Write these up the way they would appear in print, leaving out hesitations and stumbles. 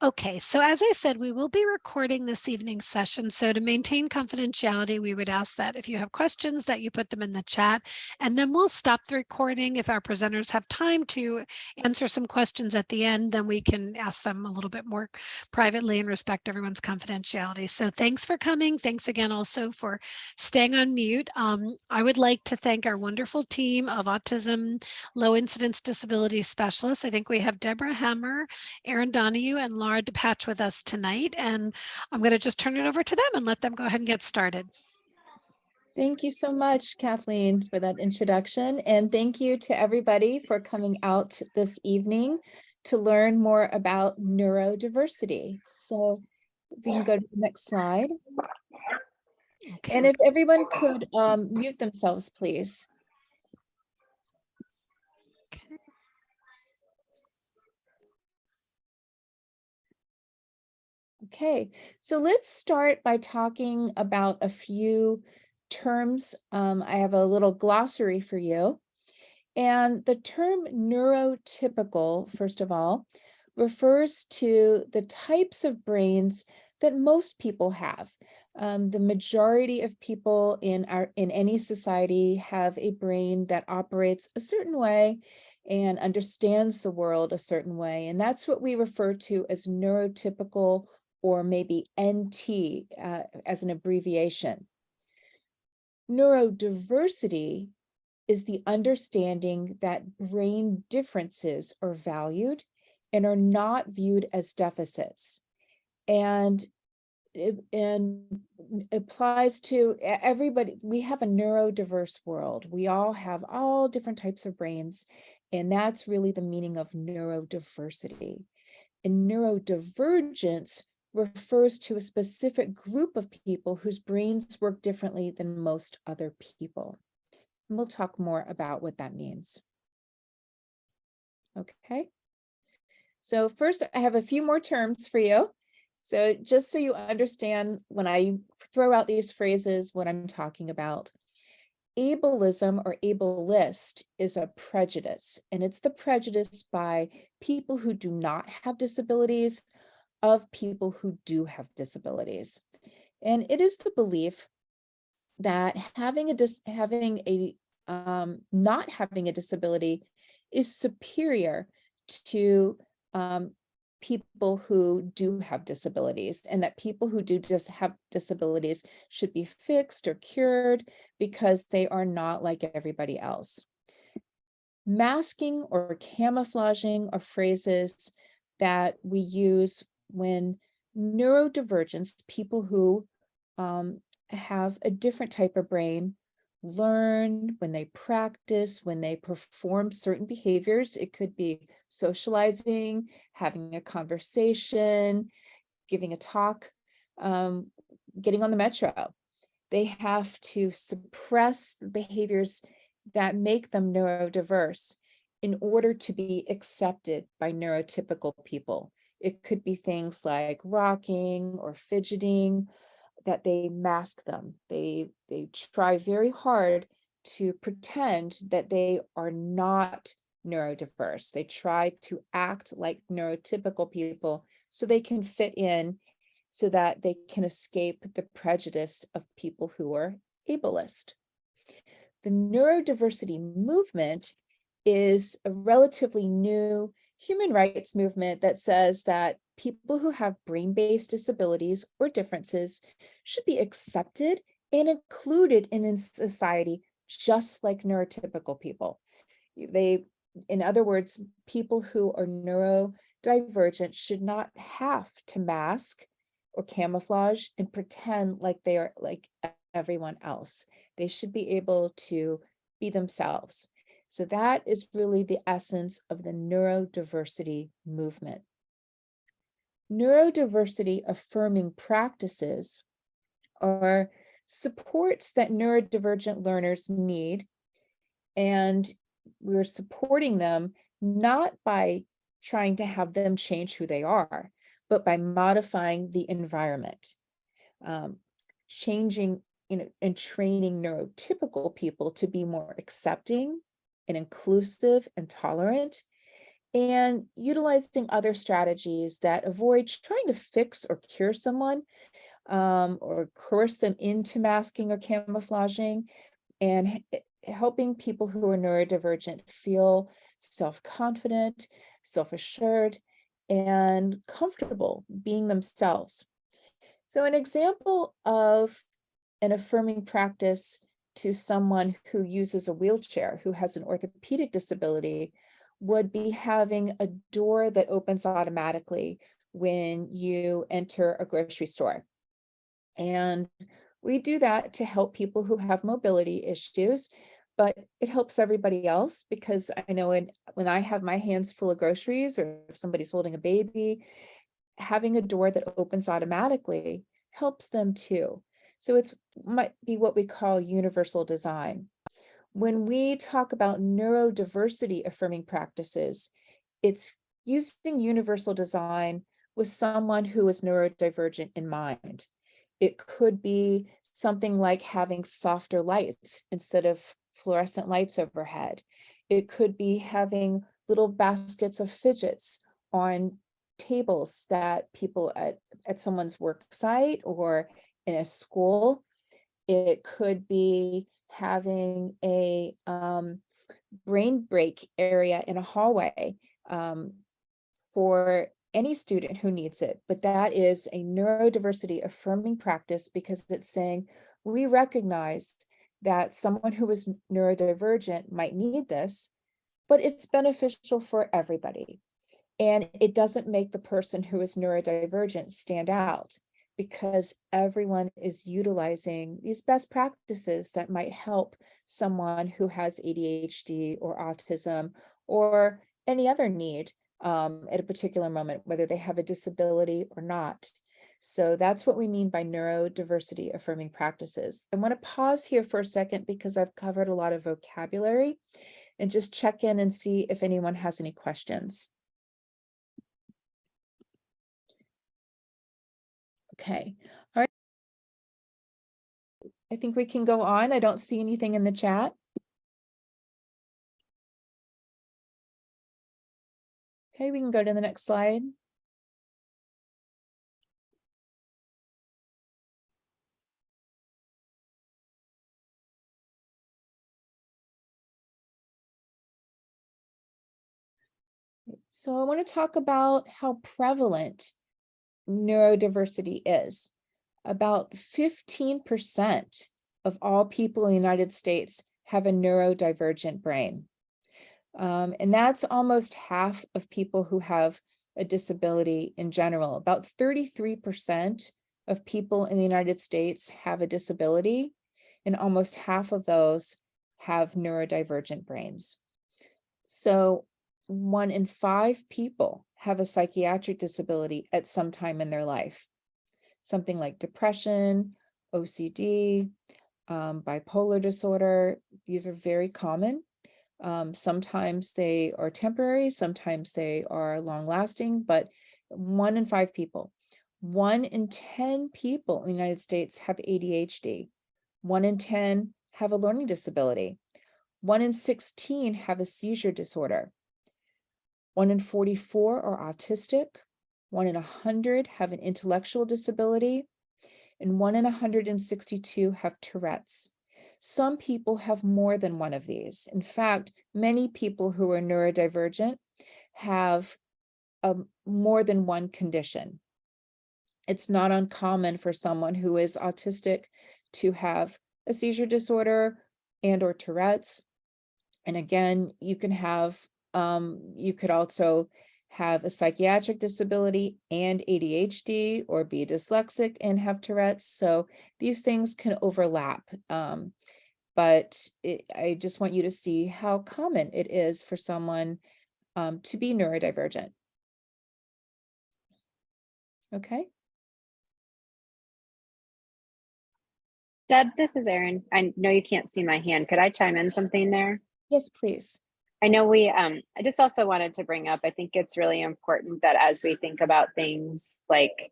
Okay, so as I said, we will be recording this evening's session. So to maintain confidentiality, we would ask that if you have questions that you put them in the chat, and then we'll stop the recording. If our presenters have time to answer some questions at the end, then we can ask them a little bit more privately and respect everyone's confidentiality. So thanks for coming. Thanks again also for staying on mute. I would like to thank our wonderful team of autism low incidence disability specialists. I think we have Deborah Hammer, Erin Donahue, and Laura DePatch with us tonight, and I'm going to just turn it over to them and let them go ahead and get started. Thank you so much, Kathleen, for that introduction. And thank you to everybody for coming out this evening to learn more about neurodiversity. So if we can go to the next slide. Okay. And if everyone could mute themselves, please. Okay. Okay, so let's start by talking about a few terms. I have a little glossary for you. And the term neurotypical, first of all, refers to the types of brains that most people have. The majority of people in any society have a brain that operates a certain way and understands the world a certain way. And that's what we refer to as neurotypical, or maybe NT as an abbreviation. Neurodiversity is the understanding that brain differences are valued and are not viewed as deficits. And it applies to everybody. We have a neurodiverse world. We all have all different types of brains, and that's really the meaning of neurodiversity. And neurodivergence refers to a specific group of people whose brains work differently than most other people. And we'll talk more about what that means. Okay. So first, I have a few more terms for you. So just so you understand when I throw out these phrases, what I'm talking about. Ableism or ableist is a prejudice, and it's the prejudice by people who do not have disabilities of people who do have disabilities. And it is the belief that not having a disability is superior to people who do have disabilities, and that people who do just have disabilities should be fixed or cured because they are not like everybody else. Masking or camouflaging are phrases that we use when neurodivergence, people who have a different type of brain, learn, when they practice, when they perform certain behaviors. It could be socializing, having a conversation, giving a talk, getting on the metro. They have to suppress the behaviors that make them neurodiverse in order to be accepted by neurotypical people. It could be things like rocking or fidgeting, that they mask them. They try very hard to pretend that they are not neurodiverse. They try to act like neurotypical people so they can fit in, so that they can escape the prejudice of people who are ableist. The neurodiversity movement is a relatively new human rights movement that says that people who have brain-based disabilities or differences should be accepted and included in society, just like neurotypical people. In other words, people who are neurodivergent should not have to mask or camouflage and pretend like they are like everyone else. They should be able to be themselves. So that is really the essence of the neurodiversity movement. Neurodiversity affirming practices are supports that neurodivergent learners need, and we're supporting them not by trying to have them change who they are, but by modifying the environment, changing, and training neurotypical people to be more accepting and inclusive and tolerant, and utilizing other strategies that avoid trying to fix or cure someone, or coerce them into masking or camouflaging, and helping people who are neurodivergent feel self-confident, self-assured, and comfortable being themselves. So an example of an affirming practice to someone who uses a wheelchair, who has an orthopedic disability, would be having a door that opens automatically when you enter a grocery store. And we do that to help people who have mobility issues, but it helps everybody else, because I know when I have my hands full of groceries, or if somebody's holding a baby, having a door that opens automatically helps them too. So it's might be what we call universal design. When we talk about neurodiversity affirming practices, it's using universal design with someone who is neurodivergent in mind. It could be something like having softer lights instead of fluorescent lights overhead. It could be having little baskets of fidgets on tables that people at someone's work site or in a school. It could be having a brain break area in a hallway for any student who needs it. But that is a neurodiversity affirming practice, because it's saying we recognize that someone who is neurodivergent might need this, but it's beneficial for everybody. And it doesn't make the person who is neurodivergent stand out, because everyone is utilizing these best practices that might help someone who has ADHD or autism or any other need at a particular moment, whether they have a disability or not. So that's what we mean by neurodiversity affirming practices. I want to pause here for a second, because I've covered a lot of vocabulary, and just check in and see if anyone has any questions. Okay, all right. I think we can go on. I don't see anything in the chat. Okay, we can go to the next slide. So I want to talk about how prevalent neurodiversity is. About 15% of all people in the United States have a neurodivergent brain. And that's almost half of people who have a disability in general. About 33% of people in the United States have a disability, and almost half of those have neurodivergent brains. So 1 in 5 people have a psychiatric disability at some time in their life. Something like depression, OCD, bipolar disorder. These are very common. Sometimes they are temporary, sometimes they are long-lasting, but 1 in 5 people. 1 in 10 people in the United States have ADHD. 1 in 10 have a learning disability. 1 in 16 have a seizure disorder. 1 in 44 are autistic. 1 in 100 have an intellectual disability, and 1 in 162 have Tourette's. Some people have more than one of these. In fact, many people who are neurodivergent have more than one condition. It's not uncommon for someone who is autistic to have a seizure disorder and or Tourette's. And again, you can have, you could also have a psychiatric disability and ADHD, or be dyslexic and have Tourette's. So these things can overlap. But I just want you to see how common it is for someone to be neurodivergent. Okay. Deb, this is Erin. I know you can't see my hand. Could I chime in something there? Yes, please. I know I just also wanted to bring up, I think it's really important that as we think about things like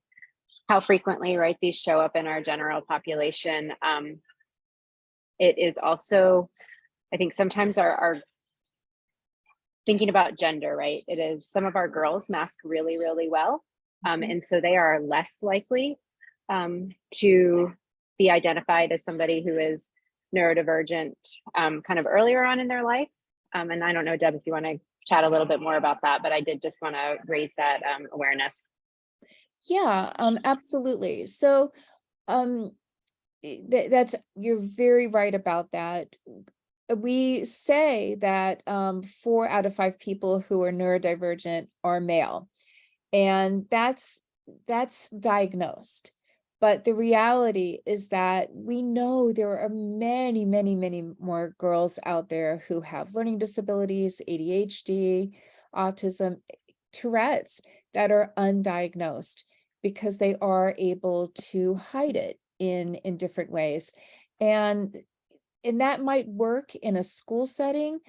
how frequently, right, these show up in our general population, it is also, I think sometimes our thinking about gender, right? It is some of our girls mask really, really well. And so they are less likely to be identified as somebody who is neurodivergent kind of earlier on in their life. And I don't know, Deb, if you want to chat a little bit more about that, but I did just want to raise that awareness. Yeah, absolutely. So that's, you're very right about that. We say that 4 out of 5 people who are neurodivergent are male, and that's diagnosed. But the reality is that we know there are many, many, many more girls out there who have learning disabilities, ADHD, autism, Tourette's, that are undiagnosed because they are able to hide it in different ways. And that might work in a school setting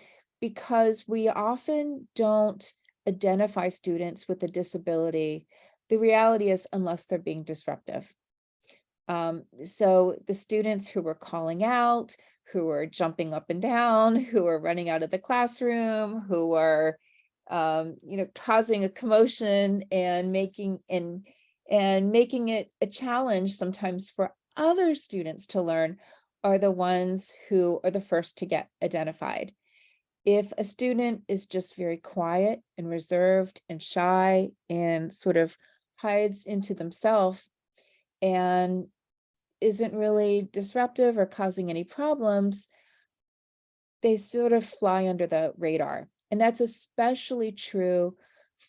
because we often don't identify students with a disability. The reality is, unless they're being disruptive. So the students who were calling out, who are jumping up and down, who are running out of the classroom, who are causing a commotion and making it a challenge sometimes for other students to learn, are the ones who are the first to get identified. If a student is just very quiet and reserved and shy and sort of hides into themselves and isn't really disruptive or causing any problems, they sort of fly under the radar. And that's especially true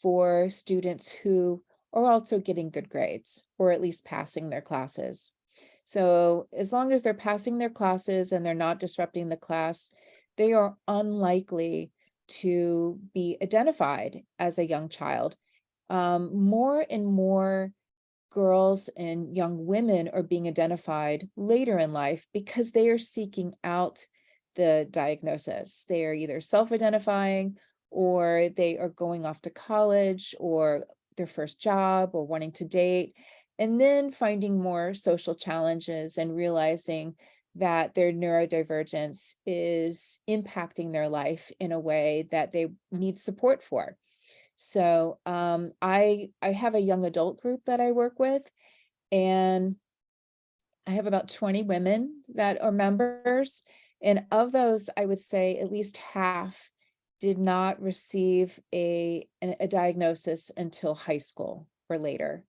for students who are also getting good grades, or at least passing their classes. So as long as they're passing their classes and they're not disrupting the class, they are unlikely to be identified as a young child. More and more girls and young women are being identified later in life because they are seeking out the diagnosis. They are either self-identifying, or they are going off to college or their first job, or wanting to date, and then finding more social challenges and realizing that their neurodivergence is impacting their life in a way that they need support for. So I have a young adult group that I work with, and I have about 20 women that are members. And of those, I would say at least half did not receive a diagnosis until high school or later.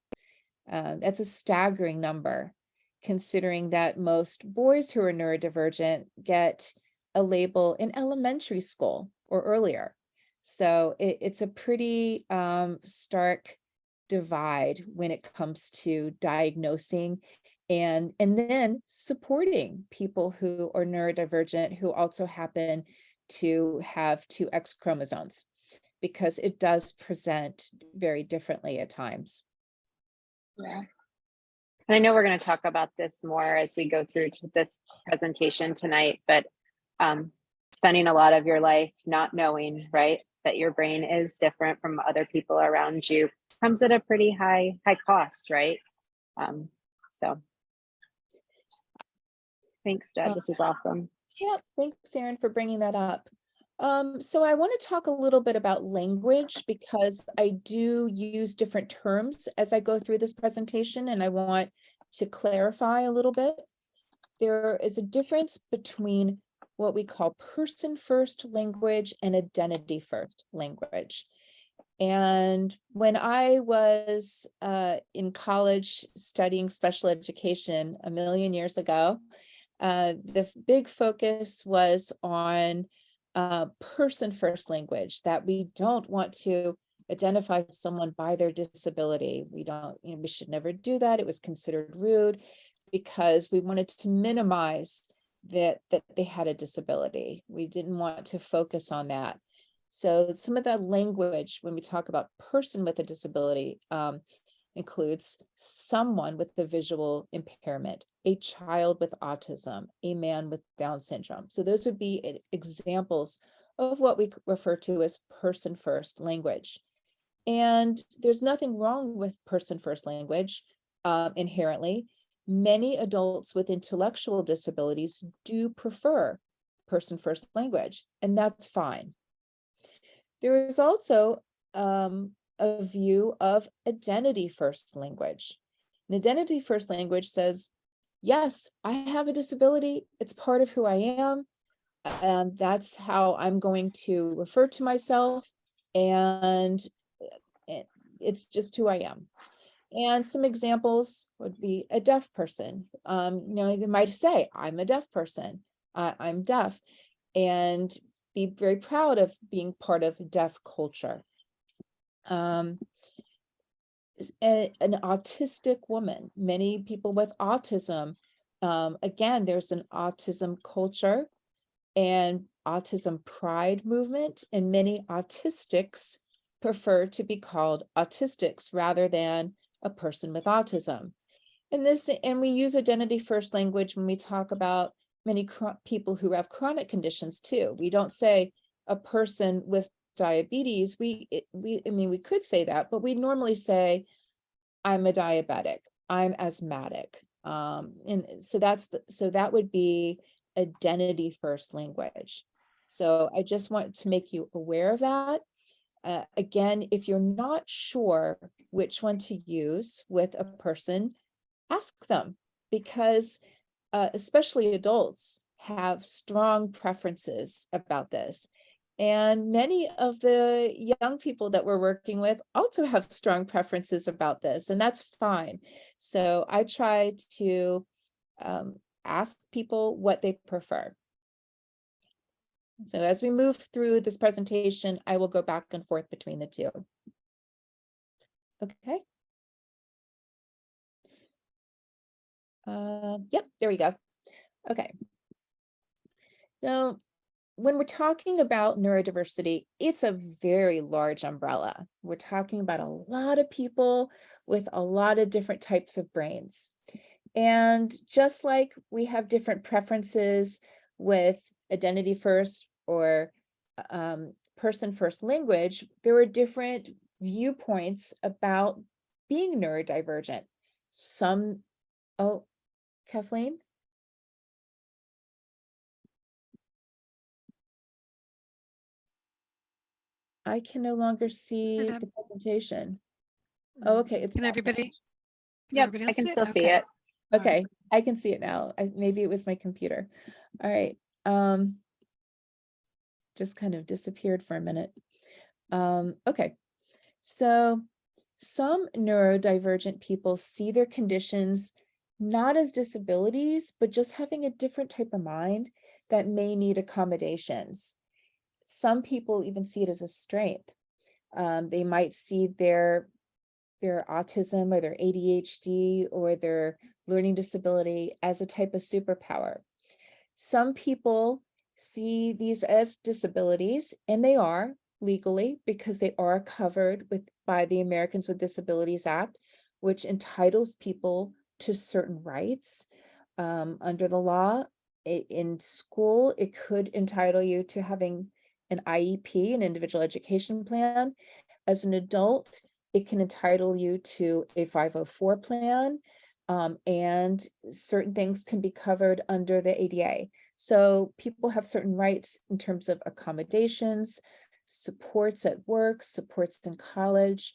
That's a staggering number, considering that most boys who are neurodivergent get a label in elementary school or earlier. So it's a pretty stark divide when it comes to diagnosing and then supporting people who are neurodivergent who also happen to have 2 X chromosomes, because it does present very differently at times. Yeah. And I know we're going to talk about this more as we go through to this presentation tonight, but spending a lot of your life not knowing, right, that your brain is different from other people around you comes at a pretty high cost, right? So thanks, Deb. This is awesome. Yeah, thanks, Erin, for bringing that up. So I want to talk a little bit about language, because I do use different terms as I go through this presentation, and I want to clarify a little bit. There is a difference between what we call person-first language and identity-first language. And when I was in college studying special education a million years ago, the big focus was on person-first language, that we don't want to identify someone by their disability. We don't, we should never do that. It was considered rude, because we wanted to minimize that they had a disability. We didn't want to focus on that. So some of that language, when we talk about person with a disability, includes someone with a visual impairment, a child with autism, a man with Down syndrome. So those would be examples of what we refer to as person-first language. And there's nothing wrong with person-first language inherently. Many adults with intellectual disabilities do prefer person-first language, and that's fine. There is also a view of identity first language. An identity first language says, yes, I have a disability. It's part of who I am. That's how I'm going to refer to myself. And it's just who I am. And some examples would be a deaf person. They might say, I'm a deaf person. I'm deaf, and be very proud of being part of deaf culture. An autistic woman, many people with autism, again, there's an autism culture and autism pride movement, and many autistics prefer to be called autistics rather than a person with autism. And we use identity first language when we talk about many people who have chronic conditions too. We don't say a person with diabetes. We could say that, but we normally say, I'm a diabetic, I'm asthmatic. And so that would be identity first language. So I just want to make you aware of that. Again, if you're not sure which one to use with a person, ask them, because especially adults have strong preferences about this. And many of the young people that we're working with also have strong preferences about this, and that's fine. So I try to ask people what they prefer. So as we move through this presentation, I will go back and forth between the two. Okay. Yep, there we go. Okay. So when we're talking about neurodiversity, it's a very large umbrella. We're talking about a lot of people with a lot of different types of brains. And just like we have different preferences with identity first or person first language, there are different viewpoints about being neurodivergent. Oh, Kathleen? I can no longer see the presentation. Oh, okay. It's Can everybody? Yep, everybody I else can see it? still see Okay. it. okay. I can see it now. Maybe it was my computer. All right. Just kind of disappeared for a minute. Okay. So some neurodivergent people see their conditions not as disabilities, but just having a different type of mind that may need accommodations. Some people even see it as a strength. They might see their autism or their ADHD or their learning disability as a type of superpower. Some people see these as disabilities, and they are legally, because they are covered by the Americans with Disabilities Act, which entitles people to certain rights under the law. In school, it could entitle you to having an IEP, an individual education plan. As an adult, it can entitle you to a 504 plan, and certain things can be covered under the ADA. So people have certain rights in terms of accommodations, supports at work, supports in college,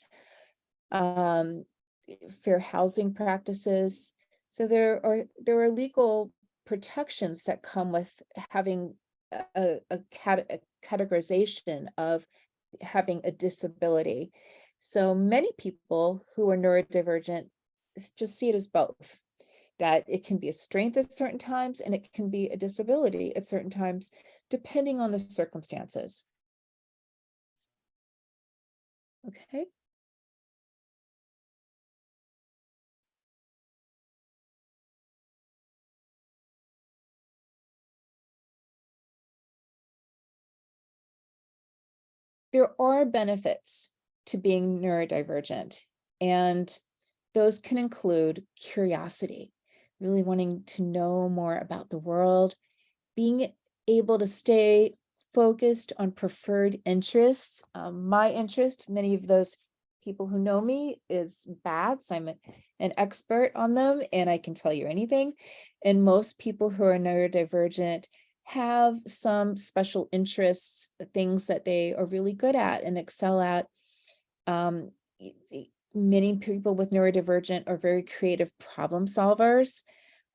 fair housing practices. So there are legal protections that come with having a categorization of having a disability. So many people who are neurodivergent just see it as both, that it can be a strength at certain times and it can be a disability at certain times, depending on the circumstances. Okay. There are benefits to being neurodivergent, and those can include curiosity, really wanting to know more about the world, being able to stay focused on preferred interests. My interest, many of those people who know me, is bats. I'm an expert on them and I can tell you anything. And most people who are neurodivergent have some special interests, things that they are really good at and excel at. Many people with neurodivergent are very creative problem solvers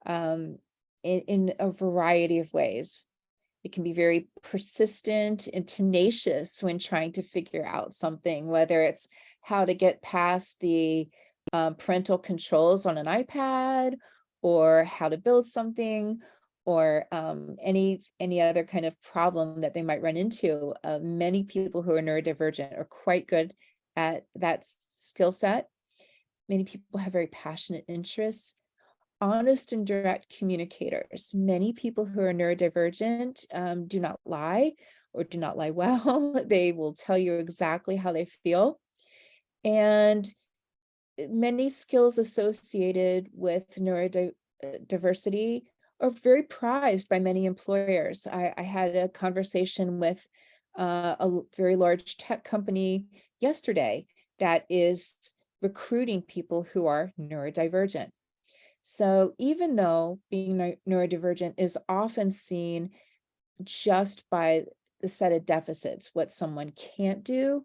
in a variety of ways. It can be very persistent and tenacious when trying to figure out something, whether it's how to get past the parental controls on an iPad, or how to build something, or any other kind of problem that they might run into. Many people who are neurodivergent are quite good at that skill set. Many people have very passionate interests. Honest and direct communicators. Many people who are neurodivergent do not lie, or do not lie well. They will tell you exactly how they feel. And many skills associated with neurodiversity are very prized by many employers. I had a conversation with a very large tech company yesterday that is recruiting people who are neurodivergent. So even though being neurodivergent is often seen just by the set of deficits, what someone can't do,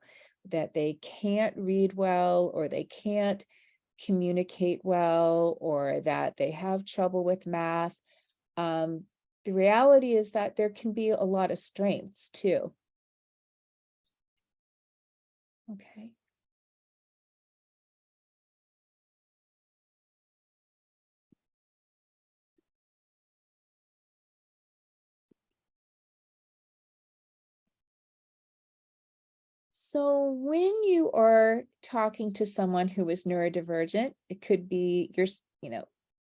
that they can't read well, or they can't communicate well, or that they have trouble with math, the reality is that there can be a lot of strengths too. Okay. So when you are talking to someone who is neurodivergent, it could be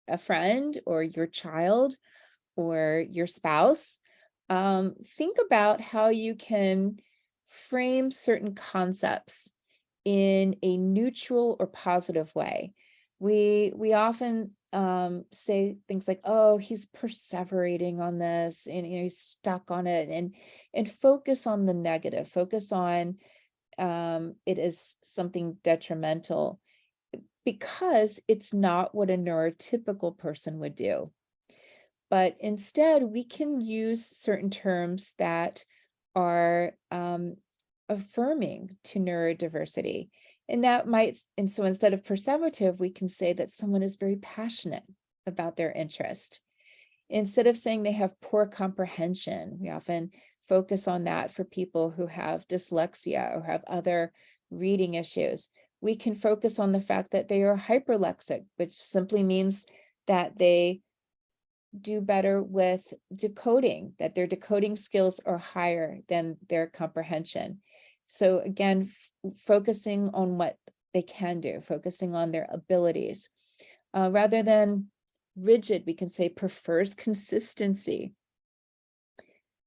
a friend or your child or your spouse. Think about how you can frame certain concepts in a neutral or positive way. We often say things like, "Oh, he's perseverating on this, and he's stuck on it," and focus on the negative. Focus on it is something detrimental, because it's not what a neurotypical person would do. But instead, we can use certain terms that are affirming to neurodiversity. And so instead of perseverative, we can say that someone is very passionate about their interest. Instead of saying they have poor comprehension, we often focus on that for people who have dyslexia or have other reading issues. We can focus on the fact that they are hyperlexic, which simply means that they do better with decoding, that their decoding skills are higher than their comprehension. So again, focusing on what they can do, focusing on their abilities. Rather than rigid, we can say prefers consistency.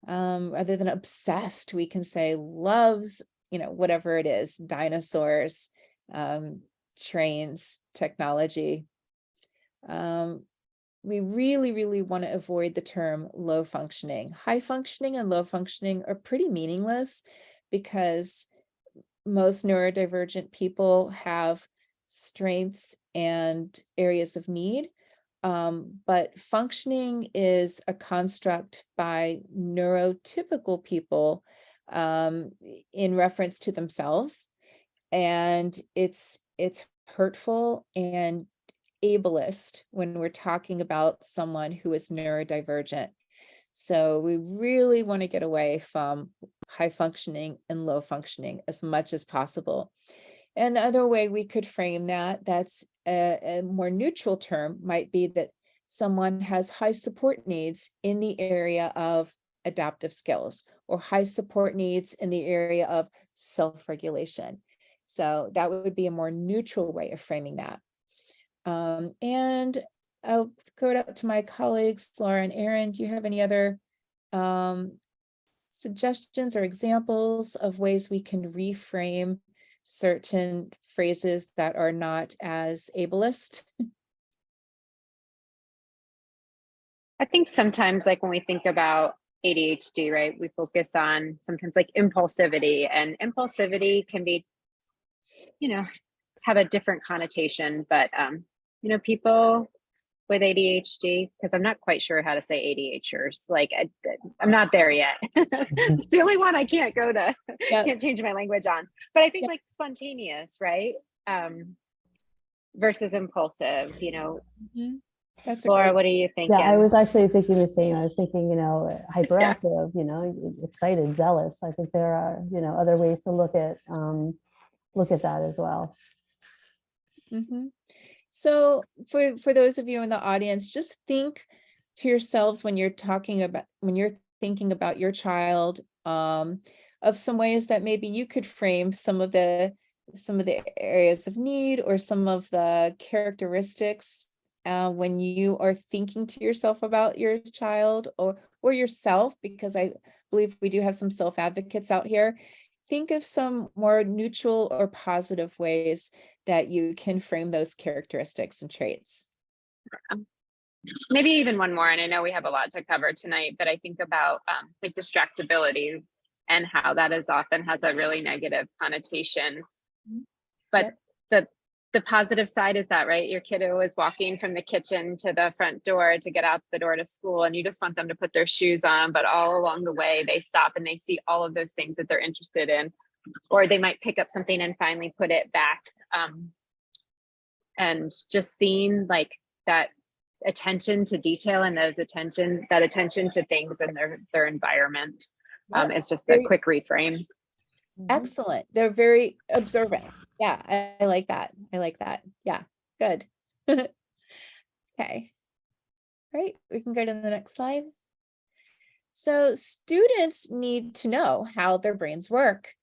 Rather than obsessed, we can say loves, whatever it is, dinosaurs, trains, technology. We really, really want to avoid the term low functioning. High functioning and low functioning are pretty meaningless, because most neurodivergent people have strengths and areas of need. But functioning is a construct by neurotypical people in reference to themselves. And it's hurtful and ableist when we're talking about someone who is neurodivergent. So we really want to get away from high functioning and low functioning as much as possible. Another way we could frame that's a more neutral term, might be that someone has high support needs in the area of adaptive skills, or high support needs in the area of self-regulation. So that would be a more neutral way of framing that. And I'll throw it out to my colleagues, Laura and Aaron. Do you have any other suggestions or examples of ways we can reframe certain phrases that are not as ableist? I think sometimes, like when we think about ADHD, right, we focus on sometimes like impulsivity, and impulsivity can be, have a different connotation, but, people with ADHD, because I'm not quite sure how to say ADHDers. Like I'm not there yet. It's the only one I can't go to, Yeah. can't change my language on. But I think Yeah. like spontaneous, right? Versus impulsive, Mhm. That's a Laura, great. what are you thinking? Yeah, I was actually thinking the same. I was thinking, hyperactive, excited, zealous. I think there are, other ways to look at that as well. Mhm. So for those of you in the audience, just think to yourselves when you're thinking about your child, of some ways that maybe you could frame some of the areas of need or some of the characteristics when you are thinking to yourself about your child or yourself, because I believe we do have some self-advocates out here. Think of some more neutral or positive ways that you can frame those characteristics and traits. Maybe even one more, and I know we have a lot to cover tonight, but I think about like distractibility and how that is often has a really negative connotation. But the positive side is that, right, your kiddo is walking from the kitchen to the front door to get out the door to school, and you just want them to put their shoes on, but all along the way they stop and they see all of those things that they're interested in, or they might pick up something and finally put it back. And just seeing like that attention to detail and that attention to things in their environment. It's just a quick reframe. Excellent. They're very observant. Yeah, I like that. Yeah, good. Okay. Right, we can go to the next slide. So students need to know how their brains work.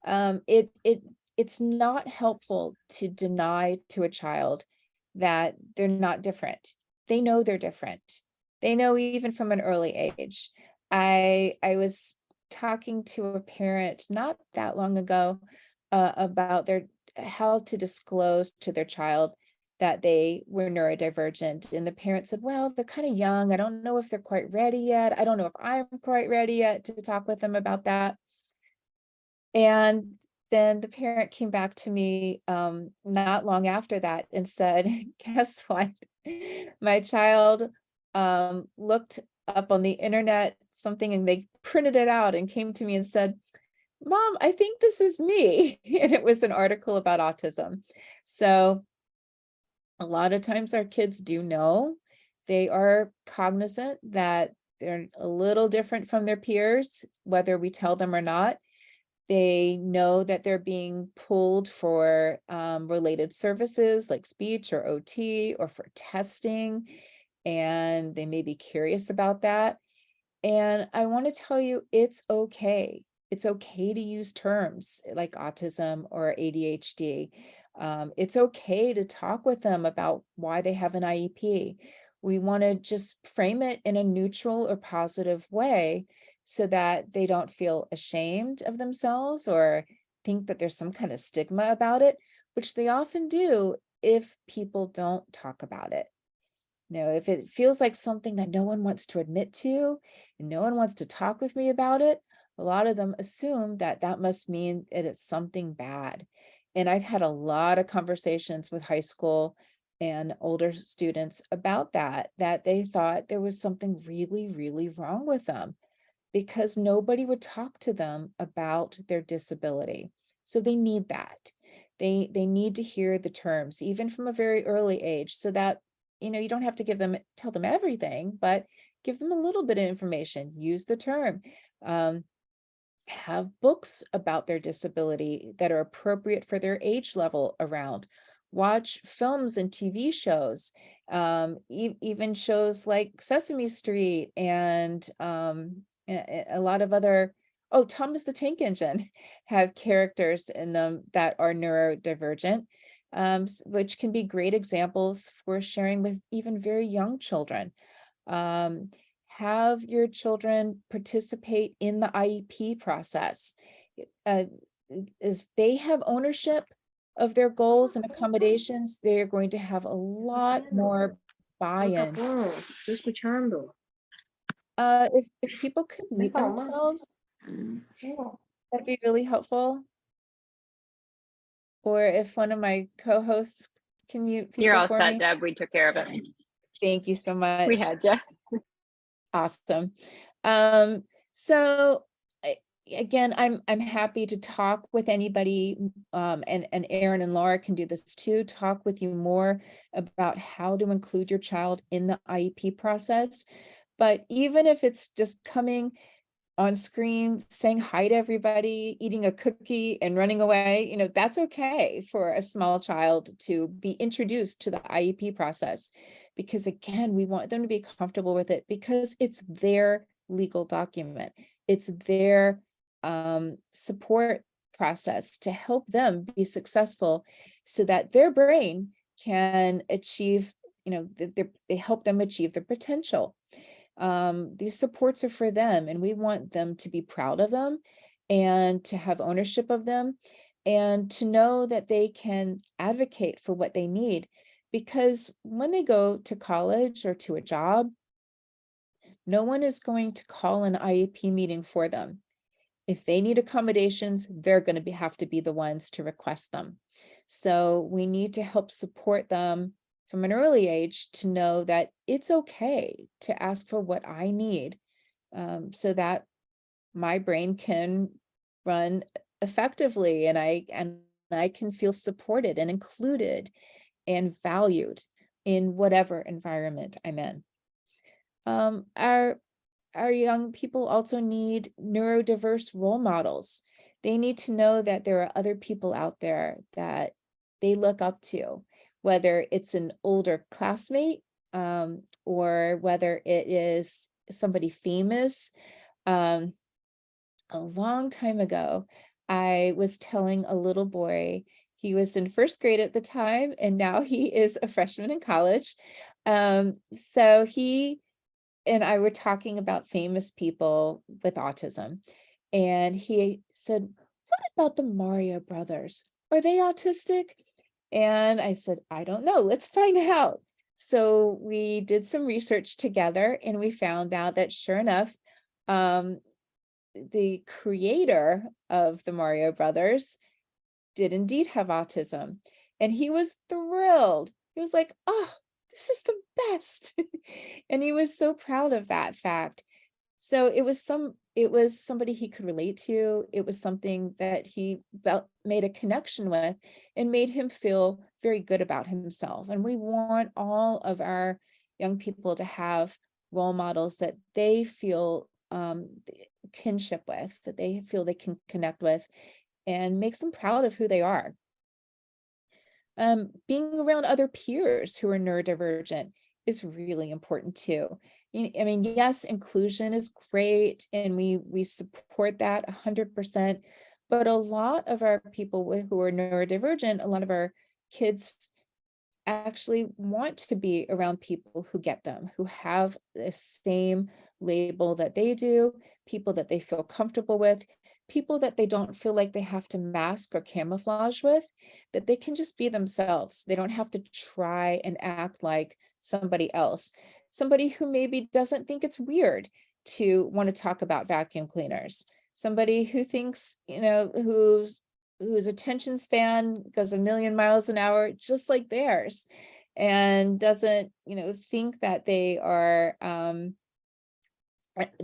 It's not helpful to deny to a child that they're not different. They know they're different. They know even from an early age. I was talking to a parent not that long ago about how to disclose to their child that they were neurodivergent, and the parent said, well, they're kind of young. I don't know if they're quite ready yet. I don't know if I'm quite ready yet to talk with them about that. And then the parent came back to me not long after that and said, guess what? My child looked up on the internet something and they printed it out and came to me and said, Mom, I think this is me. And it was an article about autism. So a lot of times our kids do know. They are cognizant that they're a little different from their peers, whether we tell them or not. They know that they're being pulled for related services like speech or OT or for testing, and they may be curious about that. And I want to tell you, it's okay. It's okay to use terms like autism or ADHD. It's okay to talk with them about why they have an IEP. We want to just frame it in a neutral or positive way so that they don't feel ashamed of themselves or think that there's some kind of stigma about it, which they often do if people don't talk about it. If it feels like something that no one wants to admit to and no one wants to talk with me about it, a lot of them assume that that must mean that it's something bad. And I've had a lot of conversations with high school and older students about that they thought there was something really, really wrong with them because nobody would talk to them about their disability. So they need that. They need to hear the terms, even from a very early age, so that you don't have to tell them everything, but give them a little bit of information, use the term, have books about their disability that are appropriate for their age level around, watch films and TV shows, even shows like Sesame Street and a lot of other, Thomas the Tank Engine have characters in them that are neurodivergent. Which can be great examples for sharing with even very young children. Have your children participate in the IEP process. As they have ownership of their goals and accommodations, they're going to have a lot more buy-in. If people could mute themselves, that'd be really helpful. Or if one of my co-hosts can mute people You're all for set, me. Deb. We took care of it. Thank you so much. We had you. Awesome. So again, I'm happy to talk with anybody, and Erin and Laura can do this too, talk with you more about how to include your child in the IEP process. But even if it's just coming on screen, saying hi to everybody, eating a cookie and running away, you know, that's okay for a small child to be introduced to the IEP process. Because again, we want them to be comfortable with it because it's their legal document. It's their support process to help them be successful so that their brain can achieve, you know, they help them achieve their potential. These supports are for them, and we want them to be proud of them and to have ownership of them and to know that they can advocate for what they need. Because when they go to college or to a job, no one is going to call an IEP meeting for them. If they need accommodations, they're going to have to be the ones to request them. So we need to help support them from an early age to know that it's okay to ask for what I need, so that my brain can run effectively and I can feel supported and included and valued in whatever environment I'm in. Our young people also need neurodiverse role models. They need to know that there are other people out there that they look up to, whether it's an older classmate, or whether it is somebody famous. A long time ago, I was telling a little boy, he was in first grade at the time, and now he is a freshman in college. So he and I were talking about famous people with autism. And he said, "What about the Mario brothers? Are they autistic?" And I said, "I don't know. Let's find out." So we did some research together and we found out that sure enough, the creator of the Mario brothers did indeed have autism. And he was thrilled. He was like, "Oh, this is the best." And he was so proud of that fact. So it was somebody he could relate to. It was something that he made a connection with and made him feel very good about himself. And we want all of our young people to have role models that they feel kinship with, that they feel they can connect with, and makes them proud of who they are. Being around other peers who are neurodivergent is really important too. I mean, yes, inclusion is great, and we support that 100%. But a lot of our people who are neurodivergent, a lot of our kids actually want to be around people who get them, who have the same label that they do, people that they feel comfortable with, people that they don't feel like they have to mask or camouflage with, that they can just be themselves. They don't have to try and act like somebody else, somebody who maybe doesn't think it's weird to want to talk about vacuum cleaners, somebody who thinks, you know, whose attention span goes a million miles an hour, just like theirs, and doesn't, you know, think that they are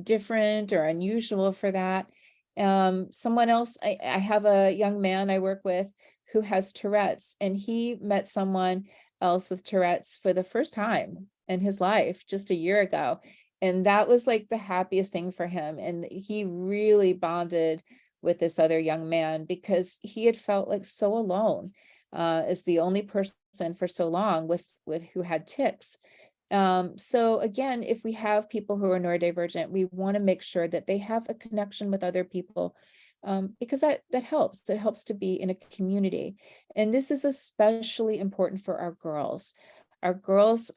different or unusual for that. Someone else, I have a young man I work with who has Tourette's, and he met someone else with Tourette's for the first time in his life just a year ago. And that was like the happiest thing for him. And he really bonded with this other young man because he had felt like so alone, as the only person for so long with who had tics. So again, if we have people who are neurodivergent, we want to make sure that they have a connection with other people, because that helps. It helps to be in a community. And this is especially important for our girls. Our girls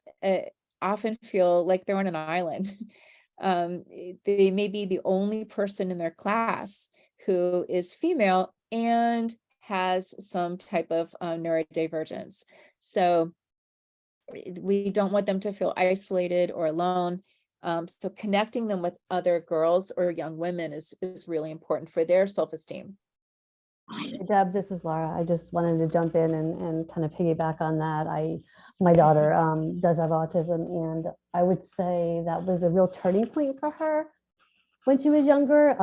often feel like they're on an island. They may be the only person in their class who is female and has some type of neurodivergence. So we don't want them to feel isolated or alone. So connecting them with other girls or young women is really important for their self-esteem. Deb, this is Laura. I just wanted to jump in and kind of piggyback on that. My daughter does have autism, and I would say that was a real turning point for her when she was younger,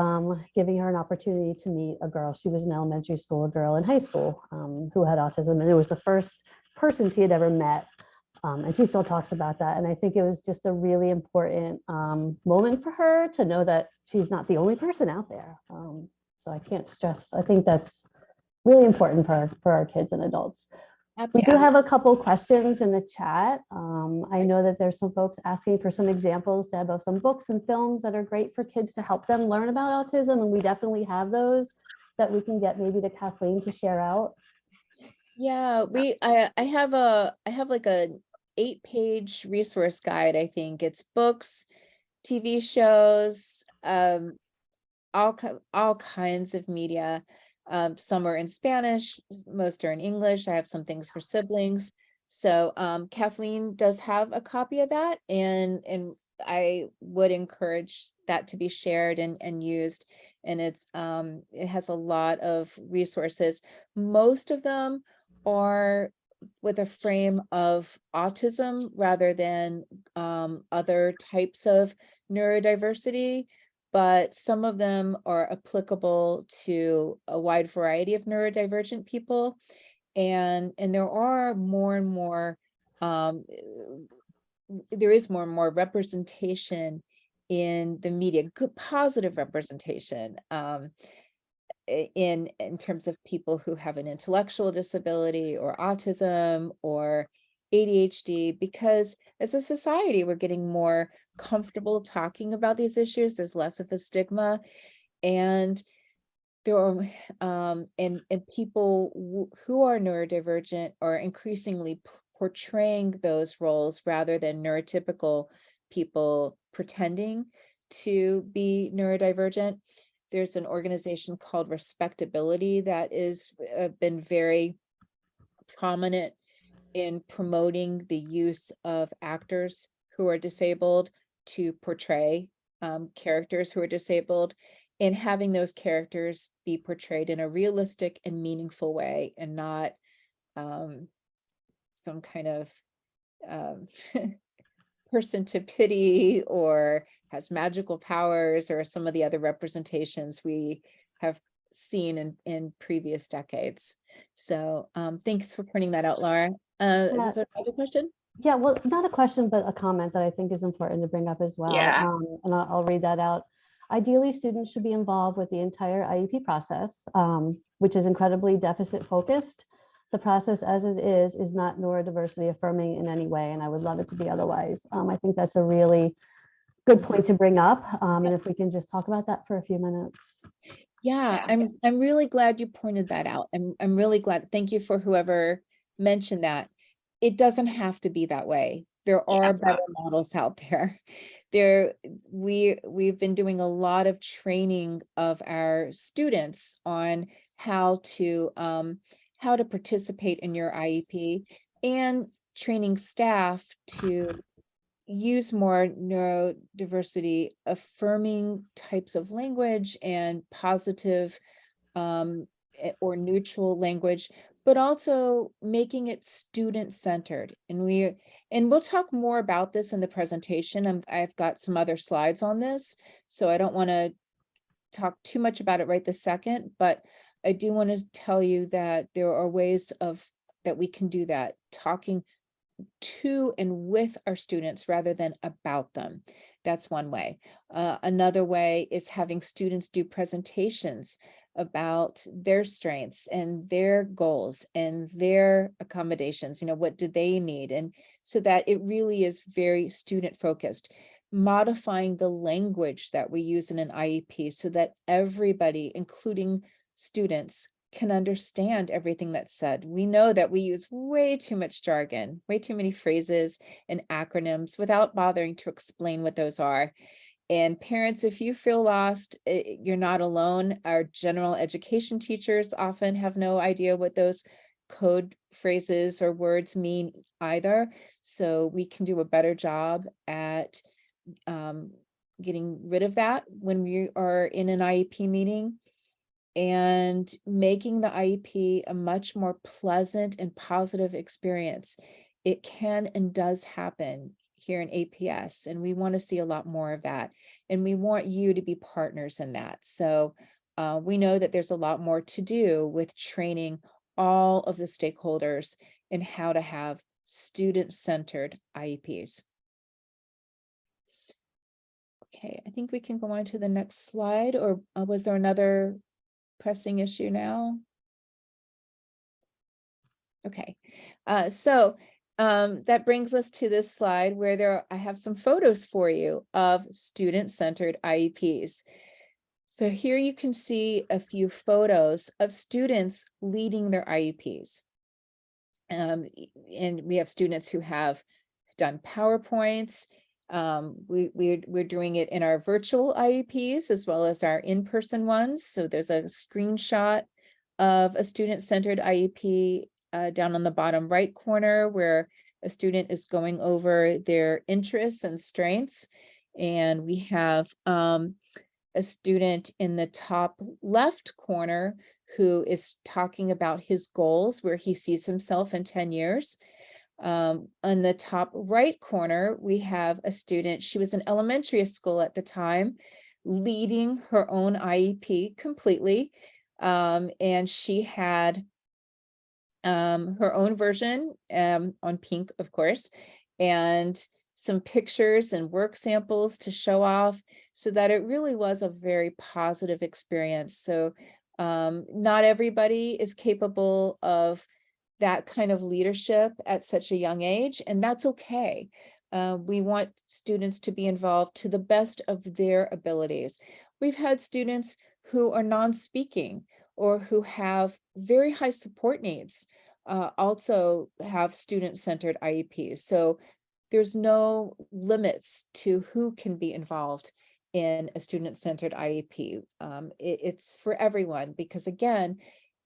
giving her an opportunity to meet a girl. She was in elementary school, a girl in high school who had autism, and it was the first person she had ever met. And she still talks about that. And I think it was just a really important moment for her to know that she's not the only person out there. So I can't stress, I think that's really important for our kids and adults. We do have a couple questions in the chat. I know that there's some folks asking for some examples, Deb, of some books and films that are great for kids to help them learn about autism. And we definitely have those that we can get maybe to Kathleen to share out. Yeah, I have like a 8-page resource guide. I think it's books, TV shows, all kinds of media. Some are in Spanish, most are in English. I have some things for siblings. So Kathleen does have a copy of that, and I would encourage that to be shared and used. And it has a lot of resources. Most of them are with a frame of autism rather than other types of neurodiversity, but some of them are applicable to a wide variety of neurodivergent people. And there are more and more, there is more and more representation in the media, good positive representation in terms of people who have an intellectual disability or autism or ADHD, because as a society, we're getting more comfortable talking about these issues. There's less of a stigma, and there are and people who are neurodivergent are increasingly portraying those roles rather than neurotypical people pretending to be neurodivergent. There's an organization called Respectability that is been very prominent in promoting the use of actors who are disabled to portray characters who are disabled, and having those characters be portrayed in a realistic and meaningful way, and not some kind of person to pity or has magical powers, or some of the other representations we have seen in previous decades. So thanks for pointing that out, Laura. Is there another question? Yeah, well, not a question, but a comment that I think is important to bring up as well. Yeah. And I'll read that out. Ideally, students should be involved with the entire IEP process, which is incredibly deficit focused. The process as it is not neurodiversity affirming in any way, and I would love it to be otherwise. I think that's a really good point to bring up. And if we can just talk about that for a few minutes. Yeah, I'm really glad you pointed that out. I'm really glad. Thank you for whoever mentioned that. It doesn't have to be that way. There are better models out there. We've been doing a lot of training of our students on how to participate in your IEP, and training staff to use more neurodiversity affirming types of language and positive or neutral language, but also making it student-centered. And we'll talk more about this in the presentation. I've got some other slides on this, so I don't want to talk too much about it right this second, but I do want to tell you that there are ways that we can do that, talking to and with our students rather than about them. That's one way. Another way is having students do presentations about their strengths and their goals and their accommodations. What do they need? And so that it really is very student focused. Modifying the language that we use in an IEP so that everybody, including students, can understand everything that's said. We know that we use way too much jargon, way too many phrases and acronyms without bothering to explain what those are. And parents, if you feel lost, you're not alone. Our general education teachers often have no idea what those code phrases or words mean either. So we can do a better job at getting rid of that when we are in an IEP meeting. and making the IEP a much more pleasant and positive experience. It can and does happen here in APS, and we want to see a lot more of that. And we want you to be partners in that. So we know that there's a lot more to do with training all of the stakeholders in how to have student-centered IEPs. Okay, I think we can go on to the next slide, or was there another pressing issue now? Okay, so that brings us to this slide where I have some photos for you of student-centered IEPs. So here you can see a few photos of students leading their IEPs. And we have students who have done PowerPoints. We're doing it in our virtual IEPs as well as our in-person ones. So there's a screenshot of a student-centered IEP down on the bottom right corner where a student is going over their interests and strengths. And we have a student in the top left corner who is talking about his goals, where he sees himself in 10 years. On the top right corner, we have a student, she was in elementary school at the time, leading her own IEP completely. And she had her own version on pink, of course, and some pictures and work samples to show off, so that it really was a very positive experience. So not everybody is capable of that kind of leadership at such a young age, and that's okay. We want students to be involved to the best of their abilities. We've had students who are non-speaking or who have very high support needs, also have student-centered IEPs. So there's no limits to who can be involved in a student-centered IEP. It's for everyone, because again,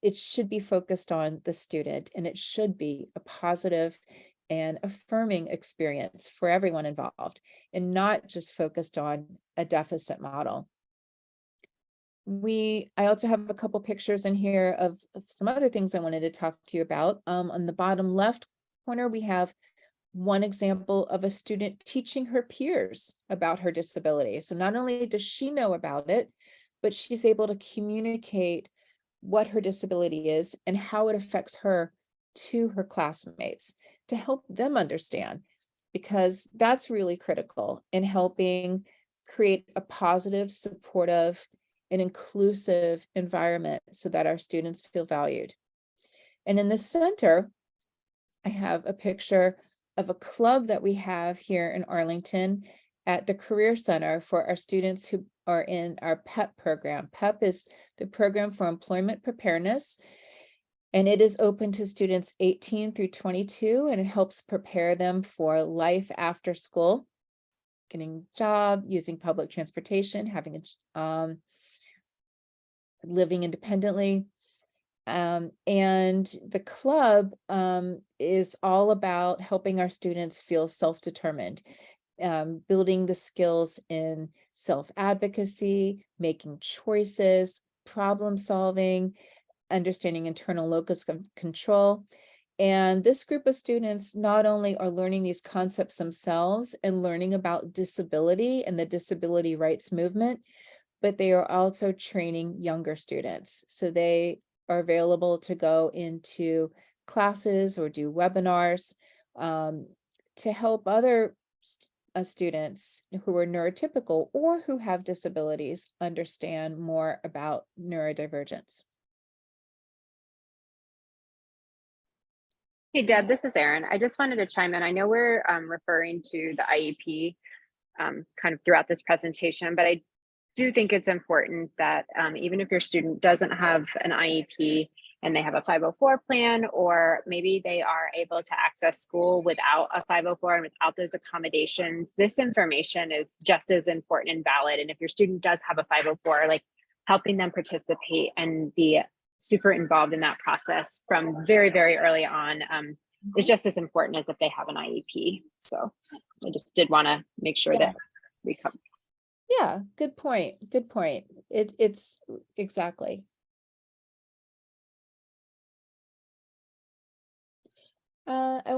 it should be focused on the student, and it should be a positive and affirming experience for everyone involved, and not just focused on a deficit model. I also have a couple pictures in here of some other things I wanted to talk to you about. On the bottom left corner, we have one example of a student teaching her peers about her disability. So not only does she know about it, but she's able to communicate what her disability is and how it affects her to her classmates to help them understand, because that's really critical in helping create a positive, supportive, and inclusive environment so that our students feel valued. And in the center, I have a picture of a club that we have here in Arlington at the Career Center for our students who are in our PEP program. PEP is the Program for Employment Preparedness, and it is open to students 18 through 22, and it helps prepare them for life after school, getting a job, using public transportation, having a living independently. And the club is all about helping our students feel self-determined, building the skills in self-advocacy, making choices, problem solving, understanding internal locus of control. And this group of students not only are learning these concepts themselves and learning about disability and the disability rights movement, but they are also training younger students. So they are available to go into classes or do webinars to help other students who are neurotypical or who have disabilities understand more about neurodivergence. Hey, Deb, this is Erin. I just wanted to chime in. I know we're referring to the IEP kind of throughout this presentation, but I do think it's important that even if your student doesn't have an IEP and they have a 504 plan, or maybe they are able to access school without a 504 and without those accommodations, this information is just as important and valid. And if your student does have a 504, like helping them participate and be super involved in that process from very, very early on is just as important as if they have an IEP. So I just did want to make sure that we come. Yeah, good point. Good point. It's exactly.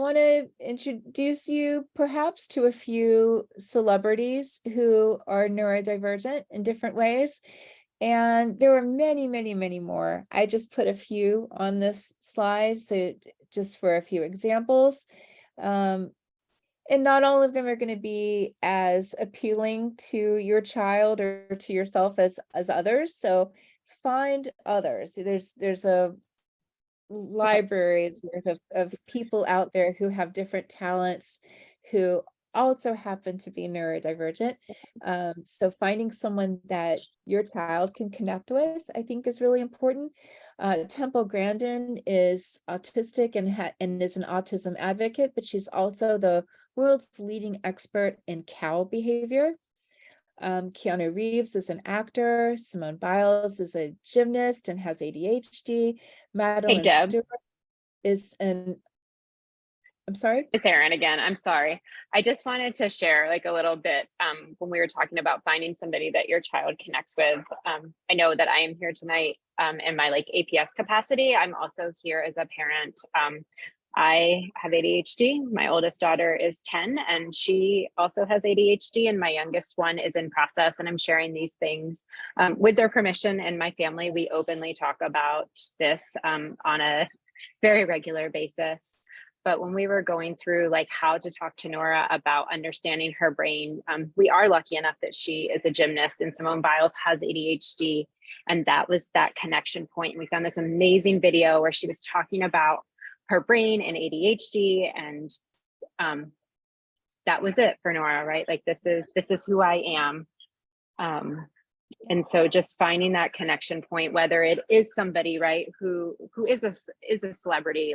want to introduce you perhaps to a few celebrities who are neurodivergent in different ways. And there are many, many, many more. I just put a few on this slide, so just for a few examples. And not all of them are going to be as appealing to your child or to yourself as others. So find others. There's a libraries worth of people out there who have different talents, who also happen to be neurodivergent. So finding someone that your child can connect with, I think, is really important. Temple Grandin is autistic and is an autism advocate, but she's also the world's leading expert in cow behavior. Keanu Reeves is an actor. Simone Biles is a gymnast and has ADHD. Madeline Deb. Stewart is I'm sorry? It's Erin again. I'm sorry. I just wanted to share like a little bit when we were talking about finding somebody that your child connects with. I know that I am here tonight in my like APS capacity. I'm also here as a parent. I have ADHD. My oldest daughter is 10 and she also has ADHD, and my youngest one is in process, and I'm sharing these things with their permission. And my family, we openly talk about this on a very regular basis. But when we were going through like how to talk to Nora about understanding her brain, we are lucky enough that she is a gymnast and Simone Biles has ADHD. And that was that connection point. We found this amazing video where she was talking about her brain and ADHD, and that was it for Nora, right? Like this is who I am. And so just finding that connection point, whether it is somebody, right, who is a celebrity,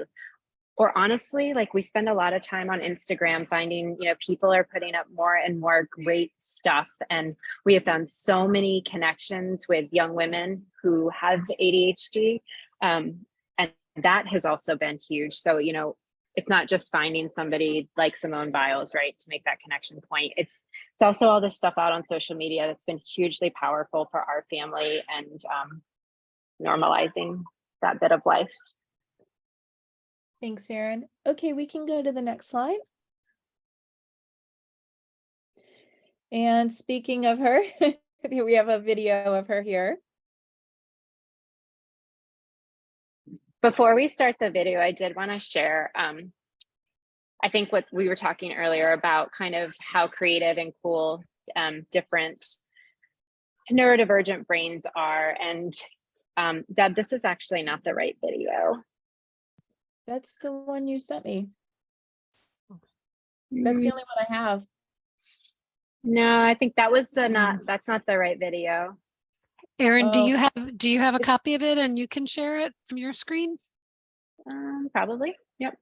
or honestly, like we spend a lot of time on Instagram finding, you know, people are putting up more and more great stuff. And we have found so many connections with young women who have ADHD. And that has also been huge. So, you know, it's not just finding somebody like Simone Biles, right, to make that connection point. It's also all this stuff out on social media that's been hugely powerful for our family and normalizing that bit of life. Thanks, Erin. Okay, we can go to the next slide. And speaking of her, we have a video of her here. Before we start the video, I did want to share, I think what we were talking earlier about kind of how creative and cool different neurodivergent brains are. And Deb, this is actually not the right video. That's the one you sent me. That's the only one I have. No, I think that was that's not the right video. Erin, do Oh. you have a copy of it and you can share it from your screen? Probably. Yep.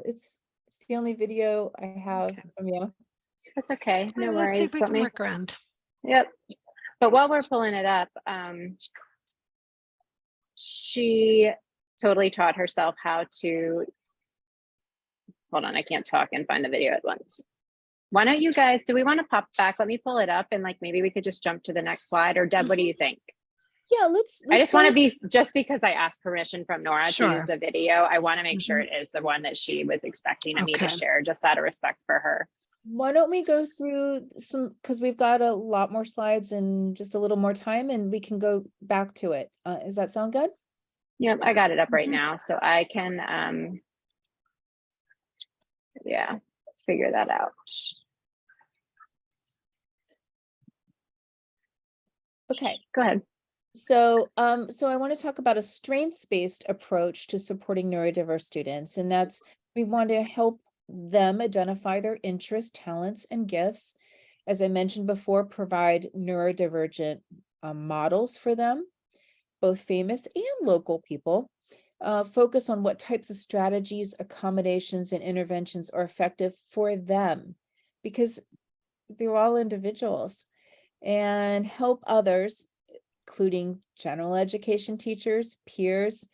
It's the only video I have from you. That's okay. No Let's worries. see if we can work around. Yep. But while we're pulling it up, she totally taught herself how to, hold on, I can't talk and find the video at once. Why don't you guys, do we want to pop back? Let me pull it up and like maybe we could just jump to the next slide. Or Deb, what do you think? Yeah, let's I just want to be, just because I asked permission from Nora Sure. to use the video, I want to make sure it is the one that she was expecting me to share, just out of respect for her. Why don't we go through some, because we've got a lot more slides and just a little more time, and we can go back to it. Does that sound good? Yep, I got it up right now, so I can, yeah, figure that out. Okay, go ahead. So, so I want to talk about a strengths-based approach to supporting neurodiverse students, and that's we want to help them identify their interests, talents, and gifts. As I mentioned before, provide neurodivergent models for them, both famous and local people. Focus on what types of strategies, accommodations, and interventions are effective for them, because they're all individuals, and help others, including general education teachers, peers,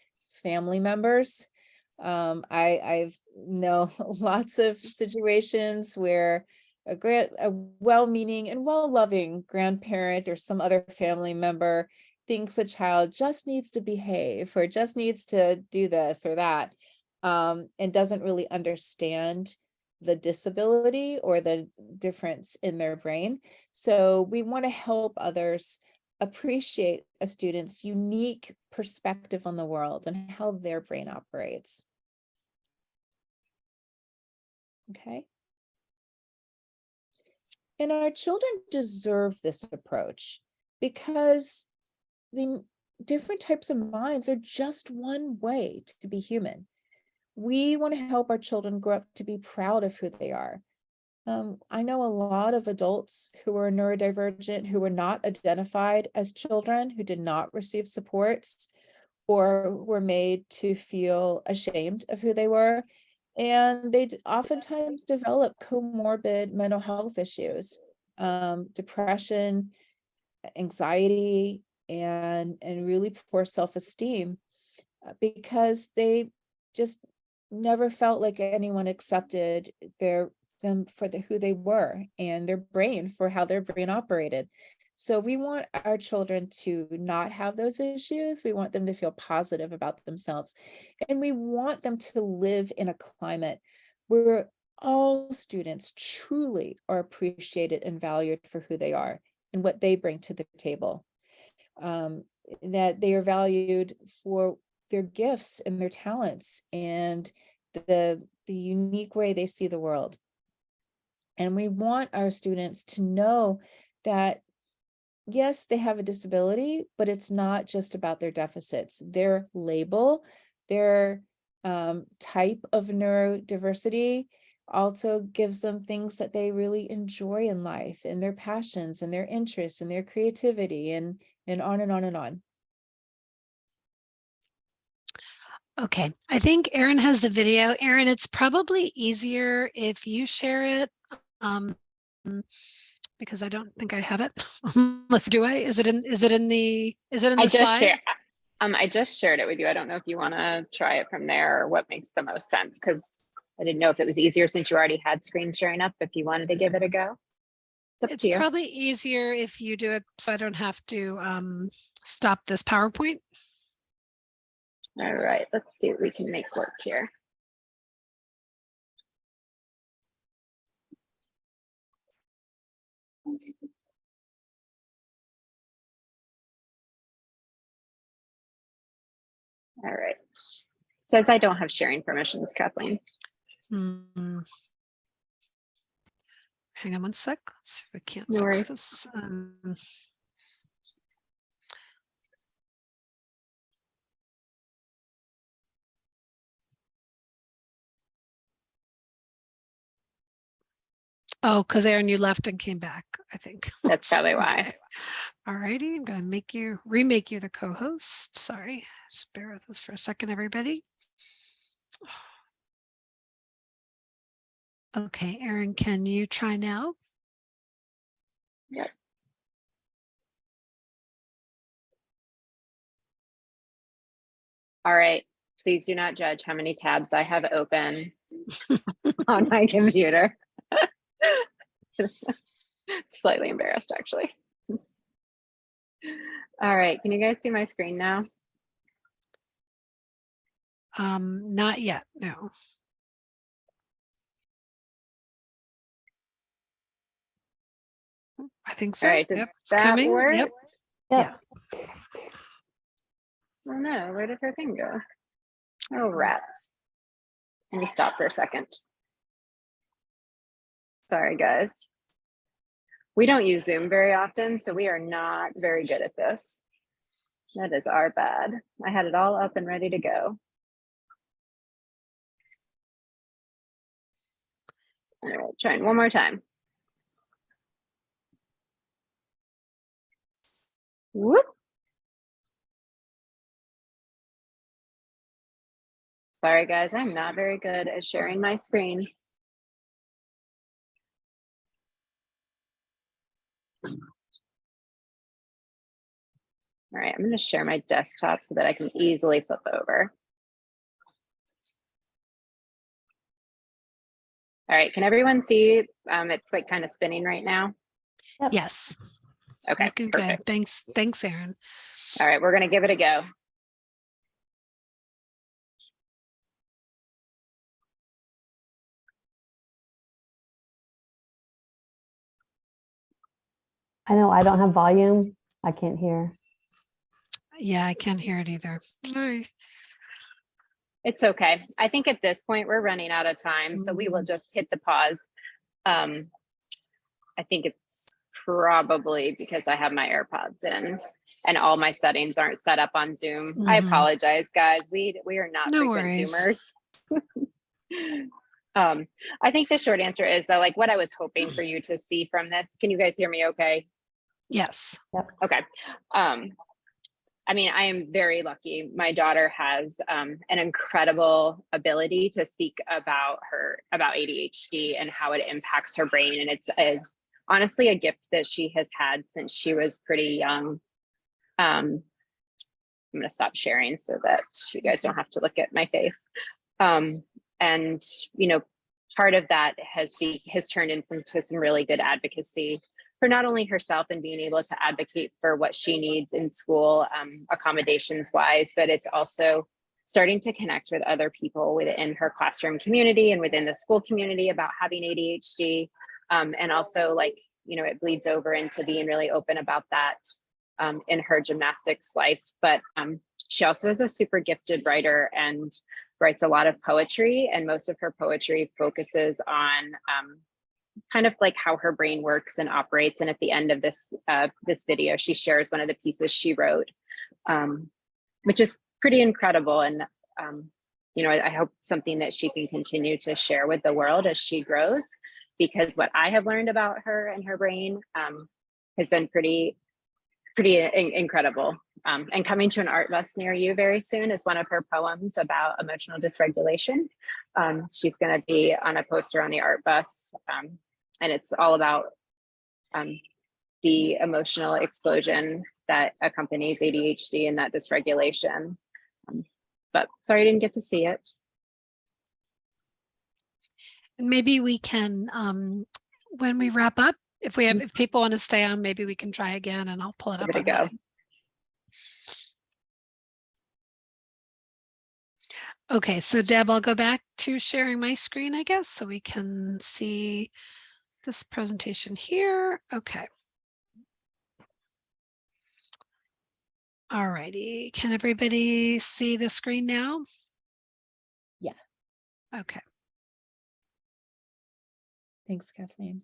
family members. I've know lots of situations where a well-meaning and well-loving grandparent or some other family member thinks a child just needs to behave or just needs to do this or that. and doesn't really understand the disability or the difference in their brain. So we want to help others appreciate a student's unique perspective on the world and how their brain operates. Okay. And our children deserve this approach because the different types of minds are just one way to be human. We want to help our children grow up to be proud of who they are. I know a lot of adults who are neurodivergent, who were not identified as children, who did not receive supports, or were made to feel ashamed of who they were. And they oftentimes develop comorbid mental health issues, depression, anxiety, and really poor self-esteem, because they just never felt like anyone accepted them for who they were and their brain for how their brain operated. So we want our children to not have those issues. We want them to feel positive about themselves. And we want them to live in a climate where all students truly are appreciated and valued for who they are and what they bring to the table. That they are valued for their gifts and their talents and the unique way they see the world. And we want our students to know that, yes, they have a disability, but it's not just about their deficits. Their label, their type of neurodiversity also gives them things that they really enjoy in life, and their passions and their interests and their creativity, and on and on and on. Okay, I think Erin has the video. Erin, it's probably easier if you share it, because I don't think I have it. Let's do I? Is it in the I just slide? share. I just shared it with you. I don't know if you want to try it from there or what makes the most sense, because I didn't know if it was easier since you already had screen sharing up, if you wanted to give it a go. It's up It's to you. probably easier if you do it so I don't have to stop this PowerPoint. All right, let's see what we can make work here. All right. Says I don't have sharing permissions, Kathleen. Hmm. Hang on one sec. Let's see if I can't No fix worries. this. Oh, because Erin, you left and came back, I think. That's probably why. Okay. All righty, I'm going to remake you the co-host. Sorry, just bear with us for a second, everybody. Okay, Erin, can you try now? Yep. All right, please do not judge how many tabs I have open on my computer. Slightly embarrassed, actually. All right, can you guys see my screen now? Not yet, no. I think so. All right, did Yep, it's that coming. work? Yep. Yeah. Oh no, where did her thing go? Oh, rats. Let me stop for a second. Sorry, guys. We don't use Zoom very often, so we are not very good at this. That is our bad. I had it all up and ready to go. All right, trying one more time. Whoop. Sorry, guys, I'm not very good at sharing my screen. All right, I'm going to share my desktop so that I can easily flip over. All right, can everyone see? It's like kind of spinning right now. Yep. Yes. Okay, Looking perfect. good. Thanks, Erin. All right, we're going to give it a go. I know I don't have volume. I can't hear. Yeah, I can't hear it either. Sorry. It's okay. I think at this point we're running out of time, so we will just hit the pause. I think it's probably because I have my AirPods in and all my settings aren't set up on Zoom. I Mhm. apologize, guys. We are not No frequent worries. Zoomers. I think the short answer is that, like, what I was hoping for you to see from this. Can you guys hear me okay? Yes. Okay. I mean, I am very lucky. My daughter has an incredible ability to speak about ADHD and how it impacts her brain. And it's honestly a gift that she has had since she was pretty young. I'm going to stop sharing so that you guys don't have to look at my face. And, you know, part of that has turned into some really good advocacy for not only herself and being able to advocate for what she needs in school, accommodations wise, but it's also starting to connect with other people within her classroom community and within the school community about having ADHD. And also, like, you know, it bleeds over into being really open about that in her gymnastics life. But she also is a super gifted writer and writes a lot of poetry, and most of her poetry focuses on kind of like how her brain works and operates. And at the end of this video, she shares one of the pieces she wrote, which is pretty incredible. And you know, I hope something that she can continue to share with the world as she grows, because what I have learned about her and her brain has been pretty incredible. And coming to an art bus near you very soon is one of her poems about emotional dysregulation. She's going to be on a poster on the art bus, and it's all about the emotional explosion that accompanies ADHD and that dysregulation. But sorry I didn't get to see it. And maybe we can, when we wrap up, if people want to stay on, maybe we can try again and I'll pull it up. Give it a go. Okay, so Deb, I'll go back to sharing my screen, I guess, so we can see this presentation here. Okay. All righty. Can everybody see the screen now? Yeah. Okay. Thanks, Kathleen.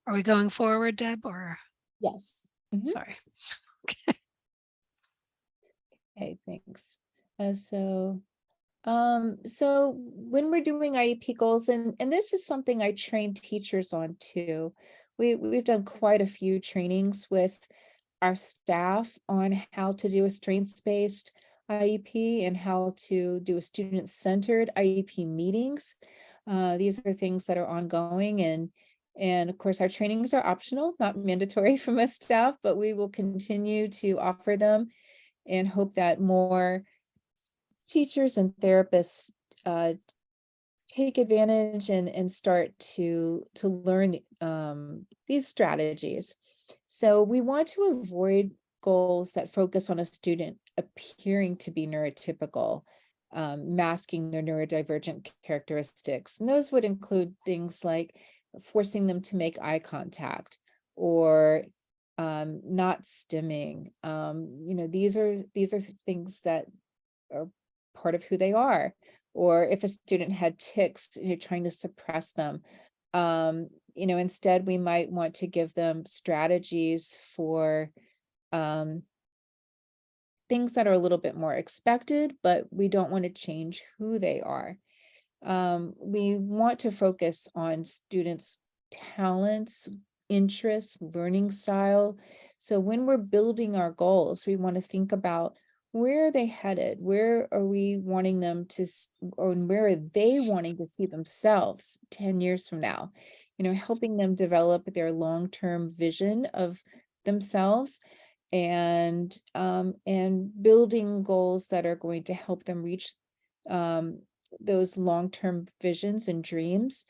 Are we going forward, Deb, or? Yes. Sorry. Okay. Okay, thanks. So when we're doing IEP goals, and this is something I train teachers on too, we've done quite a few trainings with our staff on how to do a strengths-based IEP and how to do a student-centered IEP meetings. These are things that are ongoing, and of course our trainings are optional, not mandatory for most staff, but we will continue to offer them and hope that more teachers and therapists take advantage and start to learn these strategies. So we want to avoid goals that focus on a student appearing to be neurotypical, masking their neurodivergent characteristics. And those would include things like forcing them to make eye contact or not stimming. You know, these are things that are part of who they are. Or if a student had tics and you're trying to suppress them, you know, instead we might want to give them strategies for things that are a little bit more expected, but we don't want to change who they are. We want to focus on students' talents, interests, learning style. So when we're building our goals, we want to think about, where are they headed? Where are we wanting them to, or where are they wanting to see themselves 10 years from now? You know, helping them develop their long-term vision of themselves and building goals that are going to help them reach those long-term visions and dreams,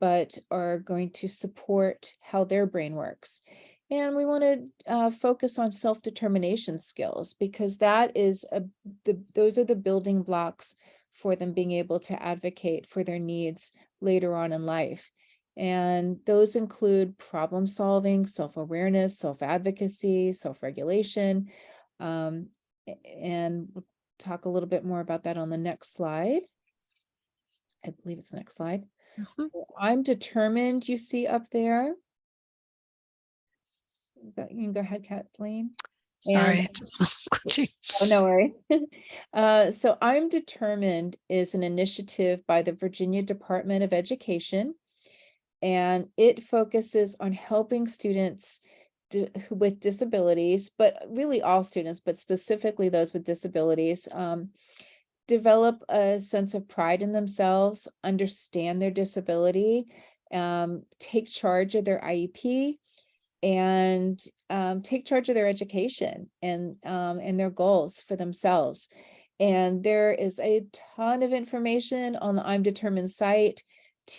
but are going to support how their brain works. And we want to focus on self-determination skills, because that is those are the building blocks for them being able to advocate for their needs later on in life. And those include problem solving, self-awareness, self-advocacy, self-regulation. And we'll talk a little bit more about that on the next slide. I believe it's the next slide. Mhm. So I'm determined, you see up there. But you can go ahead, Kathleen. Sorry, And it just glitchy. oh, no worries. So I'm Determined is an initiative by the Virginia Department of Education, and it focuses on helping students with disabilities, but really all students, but specifically those with disabilities, develop a sense of pride in themselves, understand their disability, take charge of their IEP, and take charge of their education and their goals for themselves. And there is a ton of information on the I'm Determined site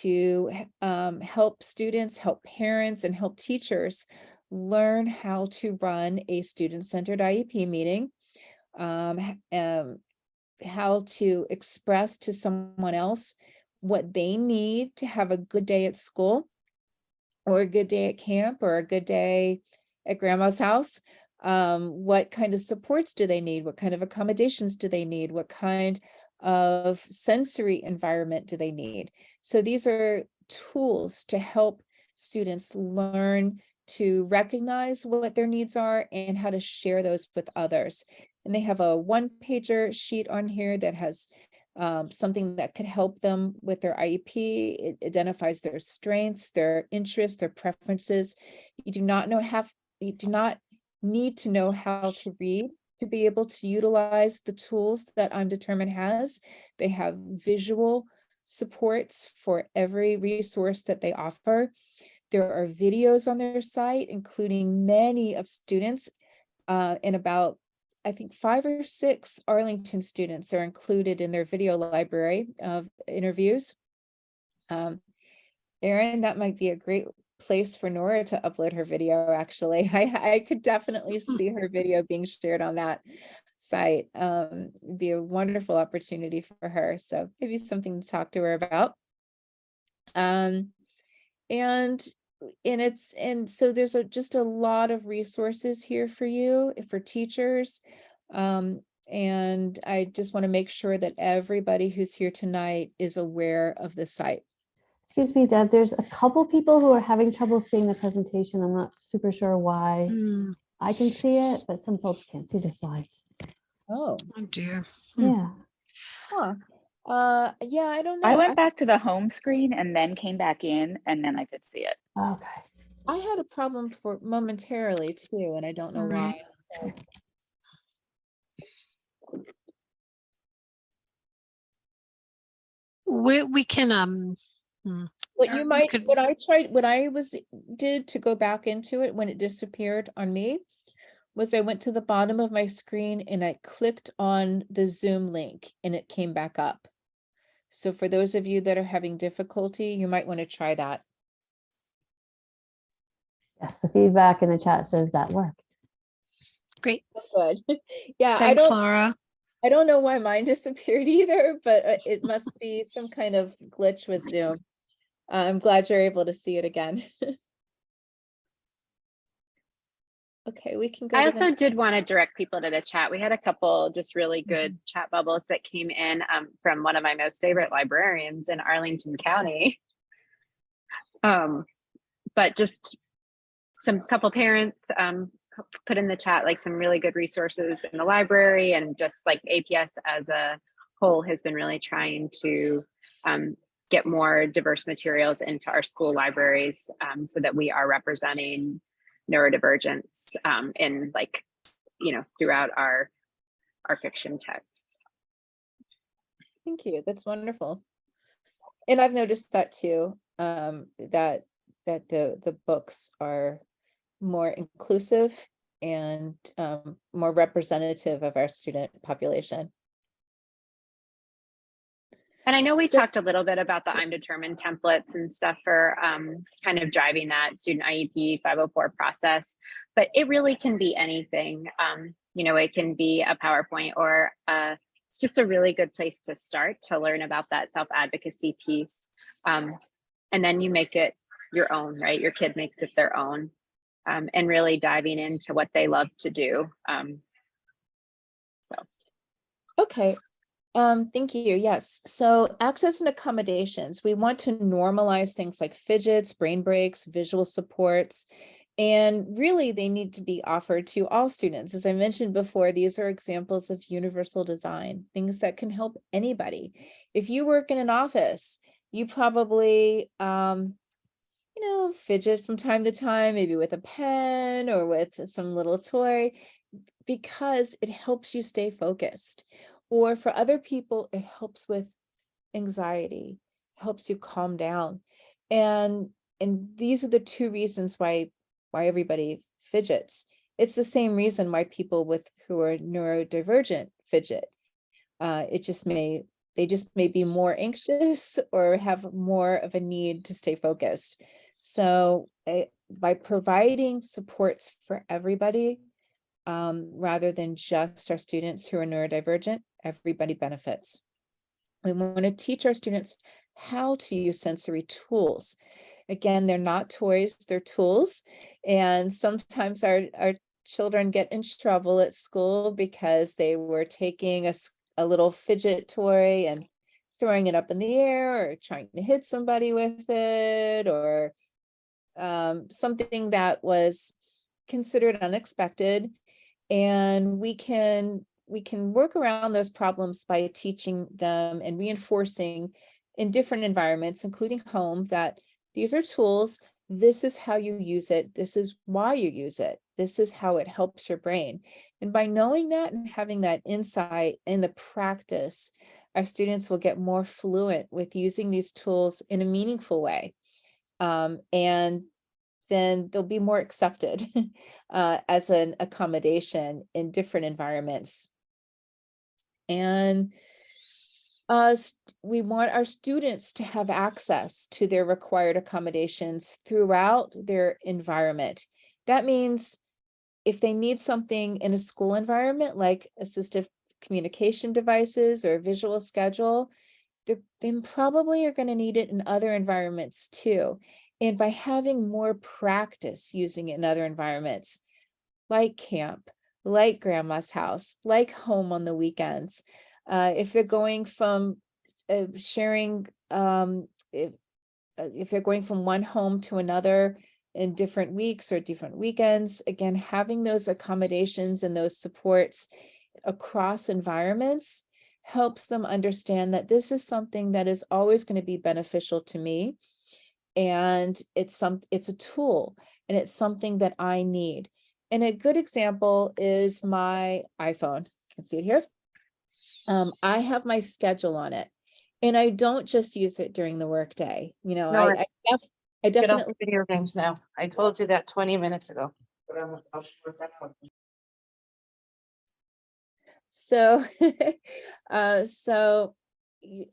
to help students, help parents, and help teachers learn how to run a student-centered IEP meeting, how to express to someone else what they need to have a good day at school, or a good day at camp, or a good day at grandma's house. What kind of supports do they need? What kind of accommodations do they need? What kind of sensory environment do they need? So these are tools to help students learn to recognize what their needs are and how to share those with others. And they have a one-pager sheet on here that has something that could help them with their IEP. It identifies their strengths, their interests, their preferences. You do not need to know how to read to be able to utilize the tools that I'm Determined has. They have visual supports for every resource that they offer. There are videos on their site, including many of students, in about, I think 5 or 6 Arlington students are included in their video library of interviews. Erin, that might be a great place for Nora to upload her video, actually. I could definitely see her video being shared on that site. It'd be a wonderful opportunity for her. So maybe something to talk to her about. And so there's just a lot of resources here for you, for teachers. And I just want to make sure that everybody who's here tonight is aware of the site. Excuse me, Deb, there's a couple people who are having trouble seeing the presentation. I'm not super sure why. Mm, I can see it, but some folks can't see the slides. Oh, oh dear. Yeah. huh. Yeah, I don't I know. went back to the home screen and then came back in, and then I could see it. Okay. I had a problem for momentarily too, and I don't know why. Right. So. We can What or you we might, could- what I did to go back into it when it disappeared on me was I went to the bottom of my screen and I clicked on the Zoom link and it came back up. So for those of you that are having difficulty, you might want to try that. Yes, the feedback in the chat says that worked. Great. Good. Yeah, Thanks, Laura. I don't know why mine disappeared either, but it must be some kind of glitch with Zoom. I'm glad you're able to see it again. Okay, we can go. I to the also did want to direct people to the chat. We had a couple just really good chat bubbles that came in from one of my most favorite librarians in Arlington County. But just some couple parents put in the chat like some really good resources in the library, and just like APS as a whole has been really trying to get more diverse materials into our school libraries so that we are representing neurodivergence in like, you know, throughout our fiction texts. Thank you. That's wonderful. And I've noticed that too, that the books are more inclusive and more representative of our student population. And I know we So- talked a little bit about the I'm Determined templates and stuff for kind of driving that student IEP 504 process, but it really can be anything. You know, it can be a PowerPoint, or it's just a really good place to start to learn about that self-advocacy piece. And then you make it your own, right? Your kid makes it their own, and really diving into what they love to do. So. Okay. Thank you. Yes. So access and accommodations, we want to normalize things like fidgets, brain breaks, visual supports, and really they need to be offered to all students. As I mentioned before, these are examples of universal design, things that can help anybody. If you work in an office, you probably, fidget from time to time, maybe with a pen or with some little toy, because it helps you stay focused. Or for other people, it helps with anxiety, helps you calm down. And these are the two reasons why everybody fidgets. It's the same reason why people who are neurodivergent fidget. They just may be more anxious or have more of a need to stay focused. So by providing supports for everybody, rather than just our students who are neurodivergent, everybody benefits. We want to teach our students how to use sensory tools. Again, they're not toys, they're tools. And sometimes our children get in trouble at school because they were taking a little fidget toy and throwing it up in the air or trying to hit somebody with it, or something that was considered unexpected. And we can work around those problems by teaching them and reinforcing in different environments, including home, that these are tools. This is how you use it. This is why you use it. This is how it helps your brain. And by knowing that and having that insight in the practice, our students will get more fluent with using these tools in a meaningful way. And then they'll be more accepted as an accommodation in different environments. And we want our students to have access to their required accommodations throughout their environment. That means if they need something in a school environment, like assistive communication devices or visual schedule, they probably are going to need it in other environments too. And by having more practice using it in other environments, like camp, like grandma's house, like home on the weekends, if they're going from sharing, if they're going from one home to another in different weeks or different weekends, again, having those accommodations and those supports across environments helps them understand that this is something that is always going to be beneficial to me. And it's a tool, and it's something that I need. And a good example is my iPhone. You can see it here. I have my schedule on it, and I don't just use it during the workday. No, I Get off definitely. video games now. I told you that 20 minutes ago. So,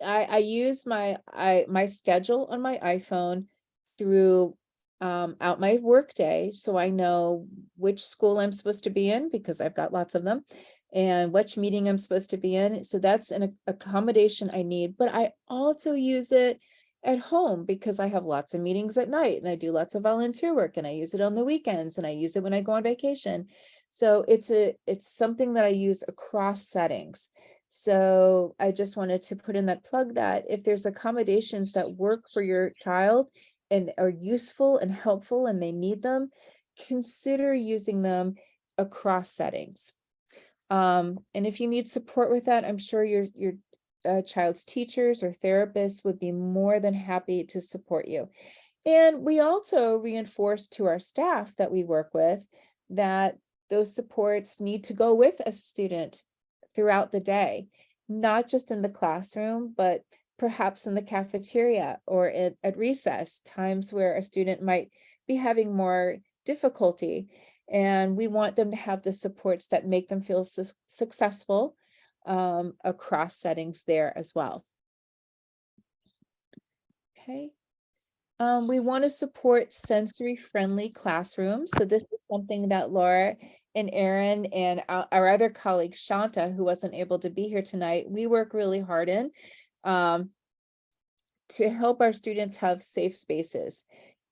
I use my schedule on my iPhone through out my workday, so I know which school I'm supposed to be in, because I've got lots of them, and which meeting I'm supposed to be in. So that's an accommodation I need. But I also use it at home because I have lots of meetings at night, and I do lots of volunteer work, and I use it on the weekends, and I use it when I go on vacation. So it's something that I use across settings. So I just wanted to put in that plug, that if there's accommodations that work for your child and are useful and helpful and they need them, consider using them across settings. And if you need support with that, I'm sure your child's teachers or therapists would be more than happy to support you. And we also reinforce to our staff that we work with that those supports need to go with a student throughout the day, not just in the classroom, but perhaps in the cafeteria or at recess, times where a student might be having more difficulty. And we want them to have the supports that make them feel successful across settings there as well. Okay. We want to support sensory-friendly classrooms. So this is something that Laura and Erin and our other colleague, Shanta, who wasn't able to be here tonight, we work really hard in to help our students have safe spaces.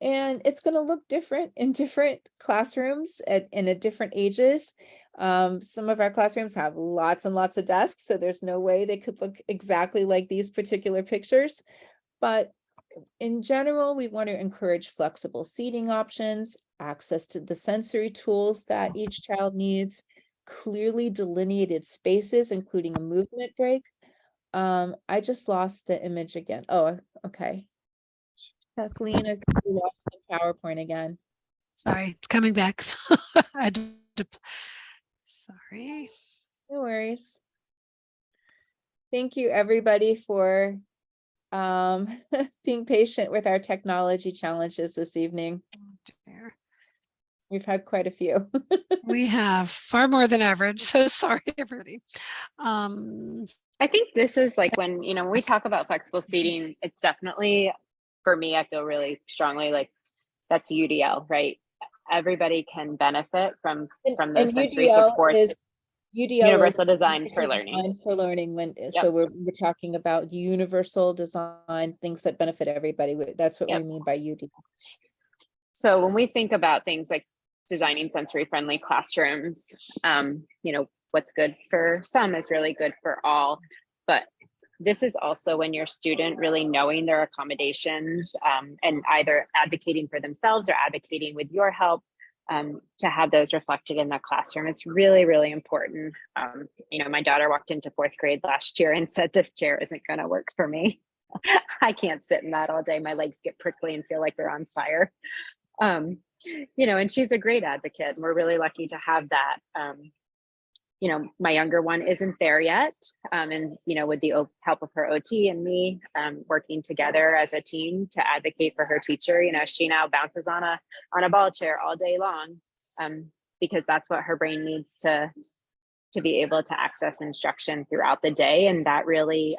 And it's going to look different in different classrooms and at different ages. Some of our classrooms have lots and lots of desks, so there's no way they could look exactly like these particular pictures. But in general, we want to encourage flexible seating options, access to the sensory tools that each child needs, clearly delineated spaces, including a movement break. I just lost the image again. Oh, okay. Kathleen, I think we lost the PowerPoint again. Sorry, it's coming back. I sorry. No worries. Thank you, everybody, for being patient with our technology challenges this evening. We've had quite a few. We have far more than average. So sorry, everybody. I think this is like when, when we talk about flexible seating, it's definitely, for me, I feel really strongly like that's UDL, right? Everybody can benefit from those sensory UDL supports. is Universal design for learning. Design for learning. So we're talking about universal design, things that benefit everybody. That's what we mean by UDL. So when we think about things like designing sensory friendly classrooms, what's good for some is really good for all. But this is also when your student really knowing their accommodations and either advocating for themselves or advocating with your help to have those reflected in the classroom. It's really, really important. My daughter walked into 4th grade last year and said, "This chair isn't going to work for me. I can't sit in that all day. My legs get prickly and feel like they're on fire." And she's a great advocate, and we're really lucky to have that. My younger one isn't there yet. And, with the help of her OT and me working together as a team to advocate for her teacher, she now bounces on a ball chair all day long because that's what her brain needs to be able to access instruction throughout the day. And that really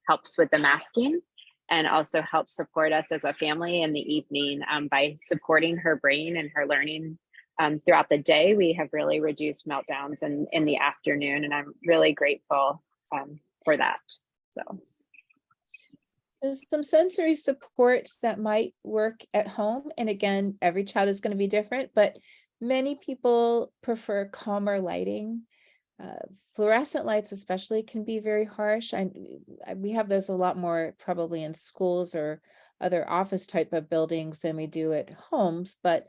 helps with the masking and also helps support us as a family in the evening by supporting her brain and her learning. Throughout the day, we have really reduced meltdowns in the afternoon, and I'm really grateful for that. So there's some sensory supports that might work at home. And again, every child is going to be different, but many people prefer calmer lighting. Fluorescent lights especially can be very harsh. We have those a lot more probably in schools or other office type of buildings than we do at homes, but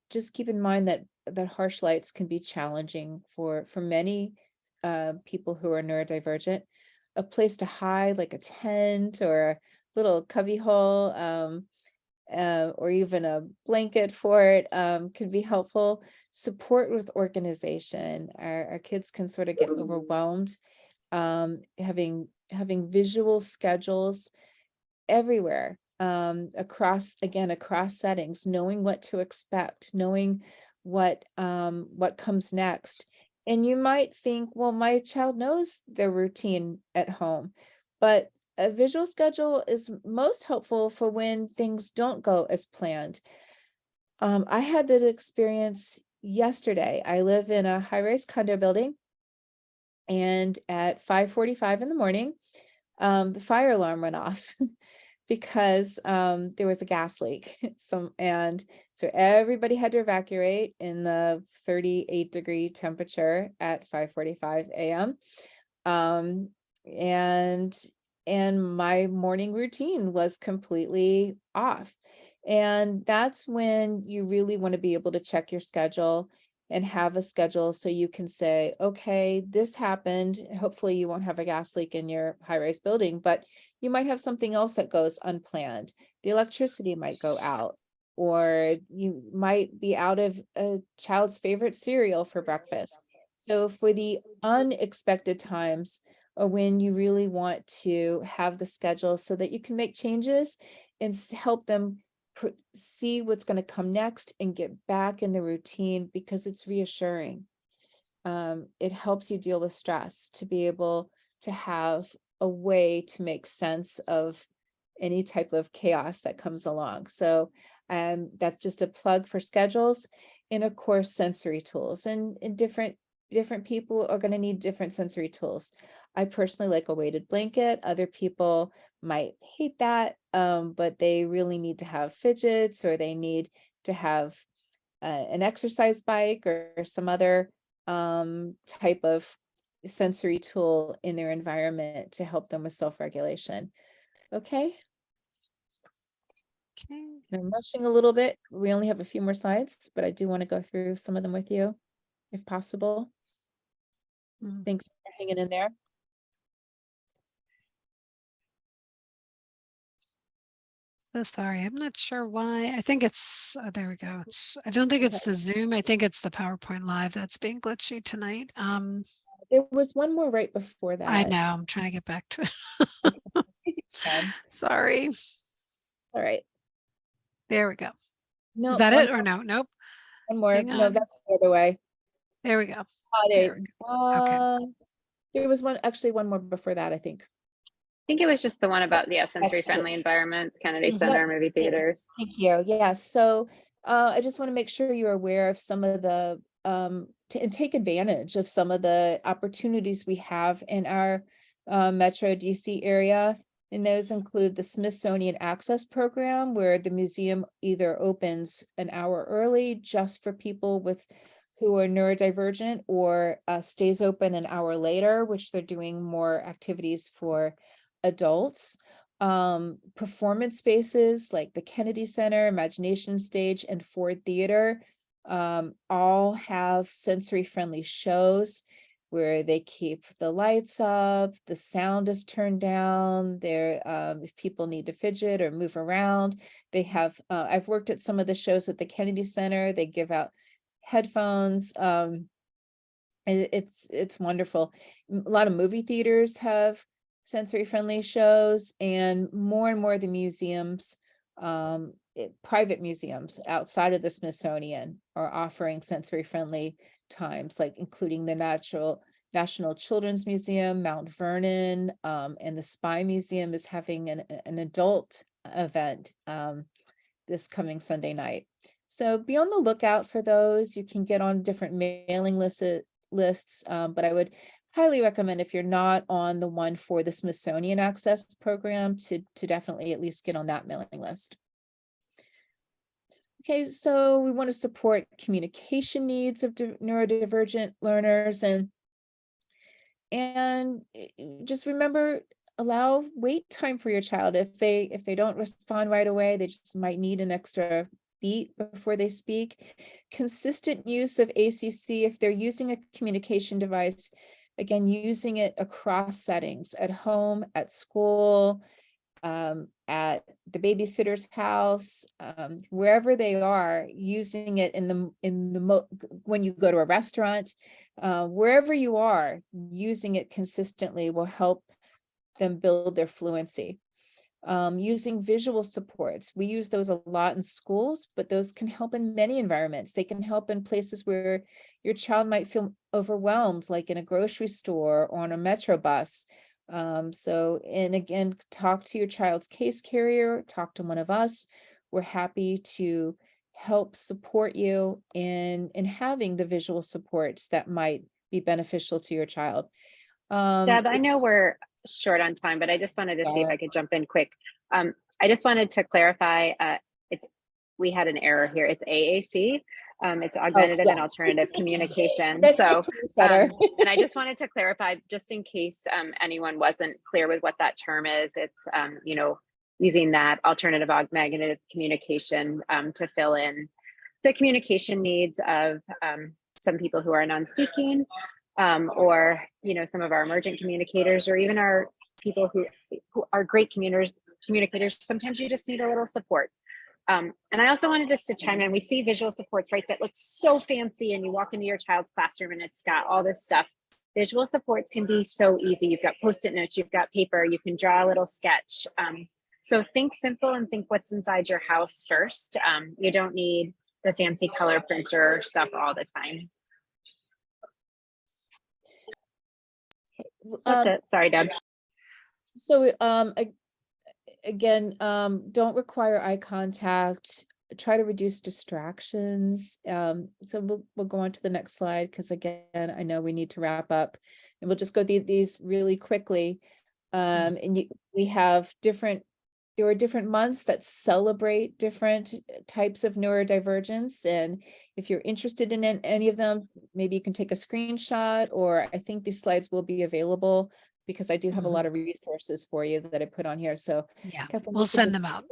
just keep in mind that harsh lights can be challenging for many people who are neurodivergent. A place to hide, like a tent or a little cubby hole, or even a blanket for it can be helpful. Support with organization. Our kids can sort of get overwhelmed. Having visual schedules everywhere. Across settings, knowing what to expect, knowing what comes next. And you might think, well, my child knows their routine at home, but a visual schedule is most helpful for when things don't go as planned. I had this experience yesterday. I live in a high-rise condo building, and at 5:45 in the morning, the fire alarm went off. Because there was a gas leak. So everybody had to evacuate in the 38-degree temperature at 5:45 a.m. And my morning routine was completely off. And that's when you really want to be able to check your schedule and have a schedule so you can say, okay, this happened. Hopefully you won't have a gas leak in your high-rise building, but you might have something else that goes unplanned. The electricity might go out, or you might be out of a child's favorite cereal for breakfast. So for the unexpected times, or when you really want to have the schedule so that you can make changes and help them see what's going to come next and get back in the routine, because it's reassuring. It helps you deal with stress to be able to have a way to make sense of any type of chaos that comes along. So that's just a plug for schedules, and of course sensory tools, and different people are going to need different sensory tools. I personally like a weighted blanket. Other people might hate that, but they really need to have fidgets, or they need to have an exercise bike or some other type of sensory tool in their environment to help them with self-regulation. Okay. Okay. And I'm rushing a little bit. We only have a few more slides, but I do want to go through some of them with you, if possible. Mm. Thanks for hanging in there. So sorry. I'm not sure why. I think it's, there we go. I don't think it's the Zoom. I think it's the PowerPoint Live that's being glitchy tonight. There was one more right before that. I know. I'm trying to get back to it. Sorry. All right. There we go. No, Is that it or no? Nope. one more. Hang No, on. that's the other way. There we go. There, There we go. Okay. there was one more before that, I think. I think it was just the one about the sensory That's it. friendly environments, Kennedy Yep. Center, movie theaters. Thank you. Yeah, so I just want to make sure you're aware of some of the and take advantage of some of the opportunities we have in our Metro DC area. And those include the Smithsonian Access Program, where the museum either opens an hour early just for people who are neurodivergent, or stays open an hour later, which they're doing more activities for adults. Performance spaces like the Kennedy Center, Imagination Stage, and Ford Theater all have sensory friendly shows where they keep the lights up, the sound is turned down. There, if people need to fidget or move around, they have. I've worked at some of the shows at the Kennedy Center. They give out headphones. It's wonderful. A lot of movie theaters have sensory friendly shows, and more of the museums, private museums outside of the Smithsonian, are offering sensory friendly times, like including the National Children's Museum, Mount Vernon, and the Spy Museum is having an adult event this coming Sunday night. So be on the lookout for those. You can get on different mailing lists, but I would highly recommend, if you're not on the one for the Smithsonian Access Program, to definitely at least get on that mailing list. Okay, so we want to support communication needs of neurodivergent learners, and just remember, allow wait time for your child. If they don't respond right away, they just might need an extra beat before they speak. Consistent use of ACC if they're using a communication device. Again, using it across settings, at home, at school, at the babysitter's house, wherever they are, using it when you go to a restaurant, wherever you are, using it consistently will help them build their fluency. Using visual supports. We use those a lot in schools, but those can help in many environments. They can help in places where your child might feel overwhelmed, like in a grocery store or on a metro bus. And again, talk to your child's case carrier, talk to one of us. We're happy to help support you in having the visual supports that might be beneficial to your child. Deb, I know we're short on time, but I just wanted to see if I could jump in quick. I just wanted to clarify, we had an error here. It's AAC. It's augmentative and alternative communication. So, and I just wanted to clarify, just in case anyone wasn't clear with what that term is. It's, using that alternative augmentative communication to fill in the communication needs of some people who are non-speaking, or some of our emergent communicators, or even our people who are great communicators. Sometimes you just need a little support. And I also wanted us to chime in. We see visual supports, right, that look so fancy, and you walk into your child's classroom and it's got all this stuff. Visual supports can be so easy. You've got Post-it notes, you've got paper, you can draw a little sketch. So think simple and think what's inside your house first. You don't need the fancy color printer stuff all the time. That's it. Sorry, Deb. So again, don't require eye contact. Try to reduce distractions. So we'll go on to the next slide, because again, I know we need to wrap up and we'll just go through these really quickly. And we have there are different months that celebrate different types of neurodivergence. And if you're interested in any of them, maybe you can take a screenshot, or I think these slides will be available because I do have a lot of resources for you that I put on here. So Yeah, Kathleen, we'll you can send just them out.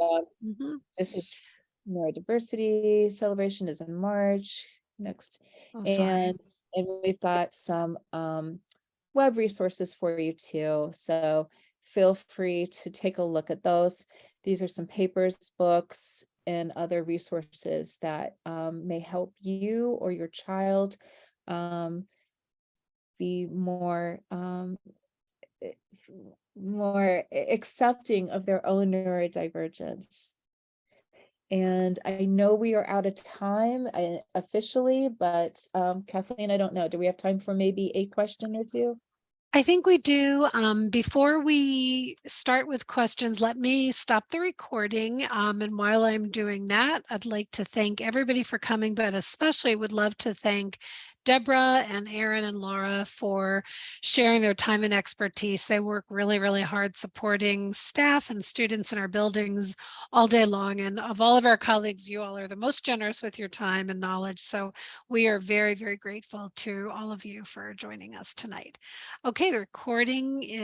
this is neurodiversity celebration is in March next. Oh, sorry. And we've got some web resources for you too. So feel free to take a look at those. These are some papers, books, and other resources that may help you or your child be more accepting of their own neurodivergence. And I know we are out of time officially, but Kathleen, I don't know. Do we have time for maybe a question or two? I think we do. Before we start with questions, let me stop the recording. And while I'm doing that, I'd like to thank everybody for coming, but especially would love to thank Deborah and Aaron and Laura for sharing their time and expertise. They work really, really hard supporting staff and students in our buildings all day long. And of all of our colleagues, you all are the most generous with your time and knowledge. So we are very, very grateful to all of you for joining us tonight. Okay, the recording is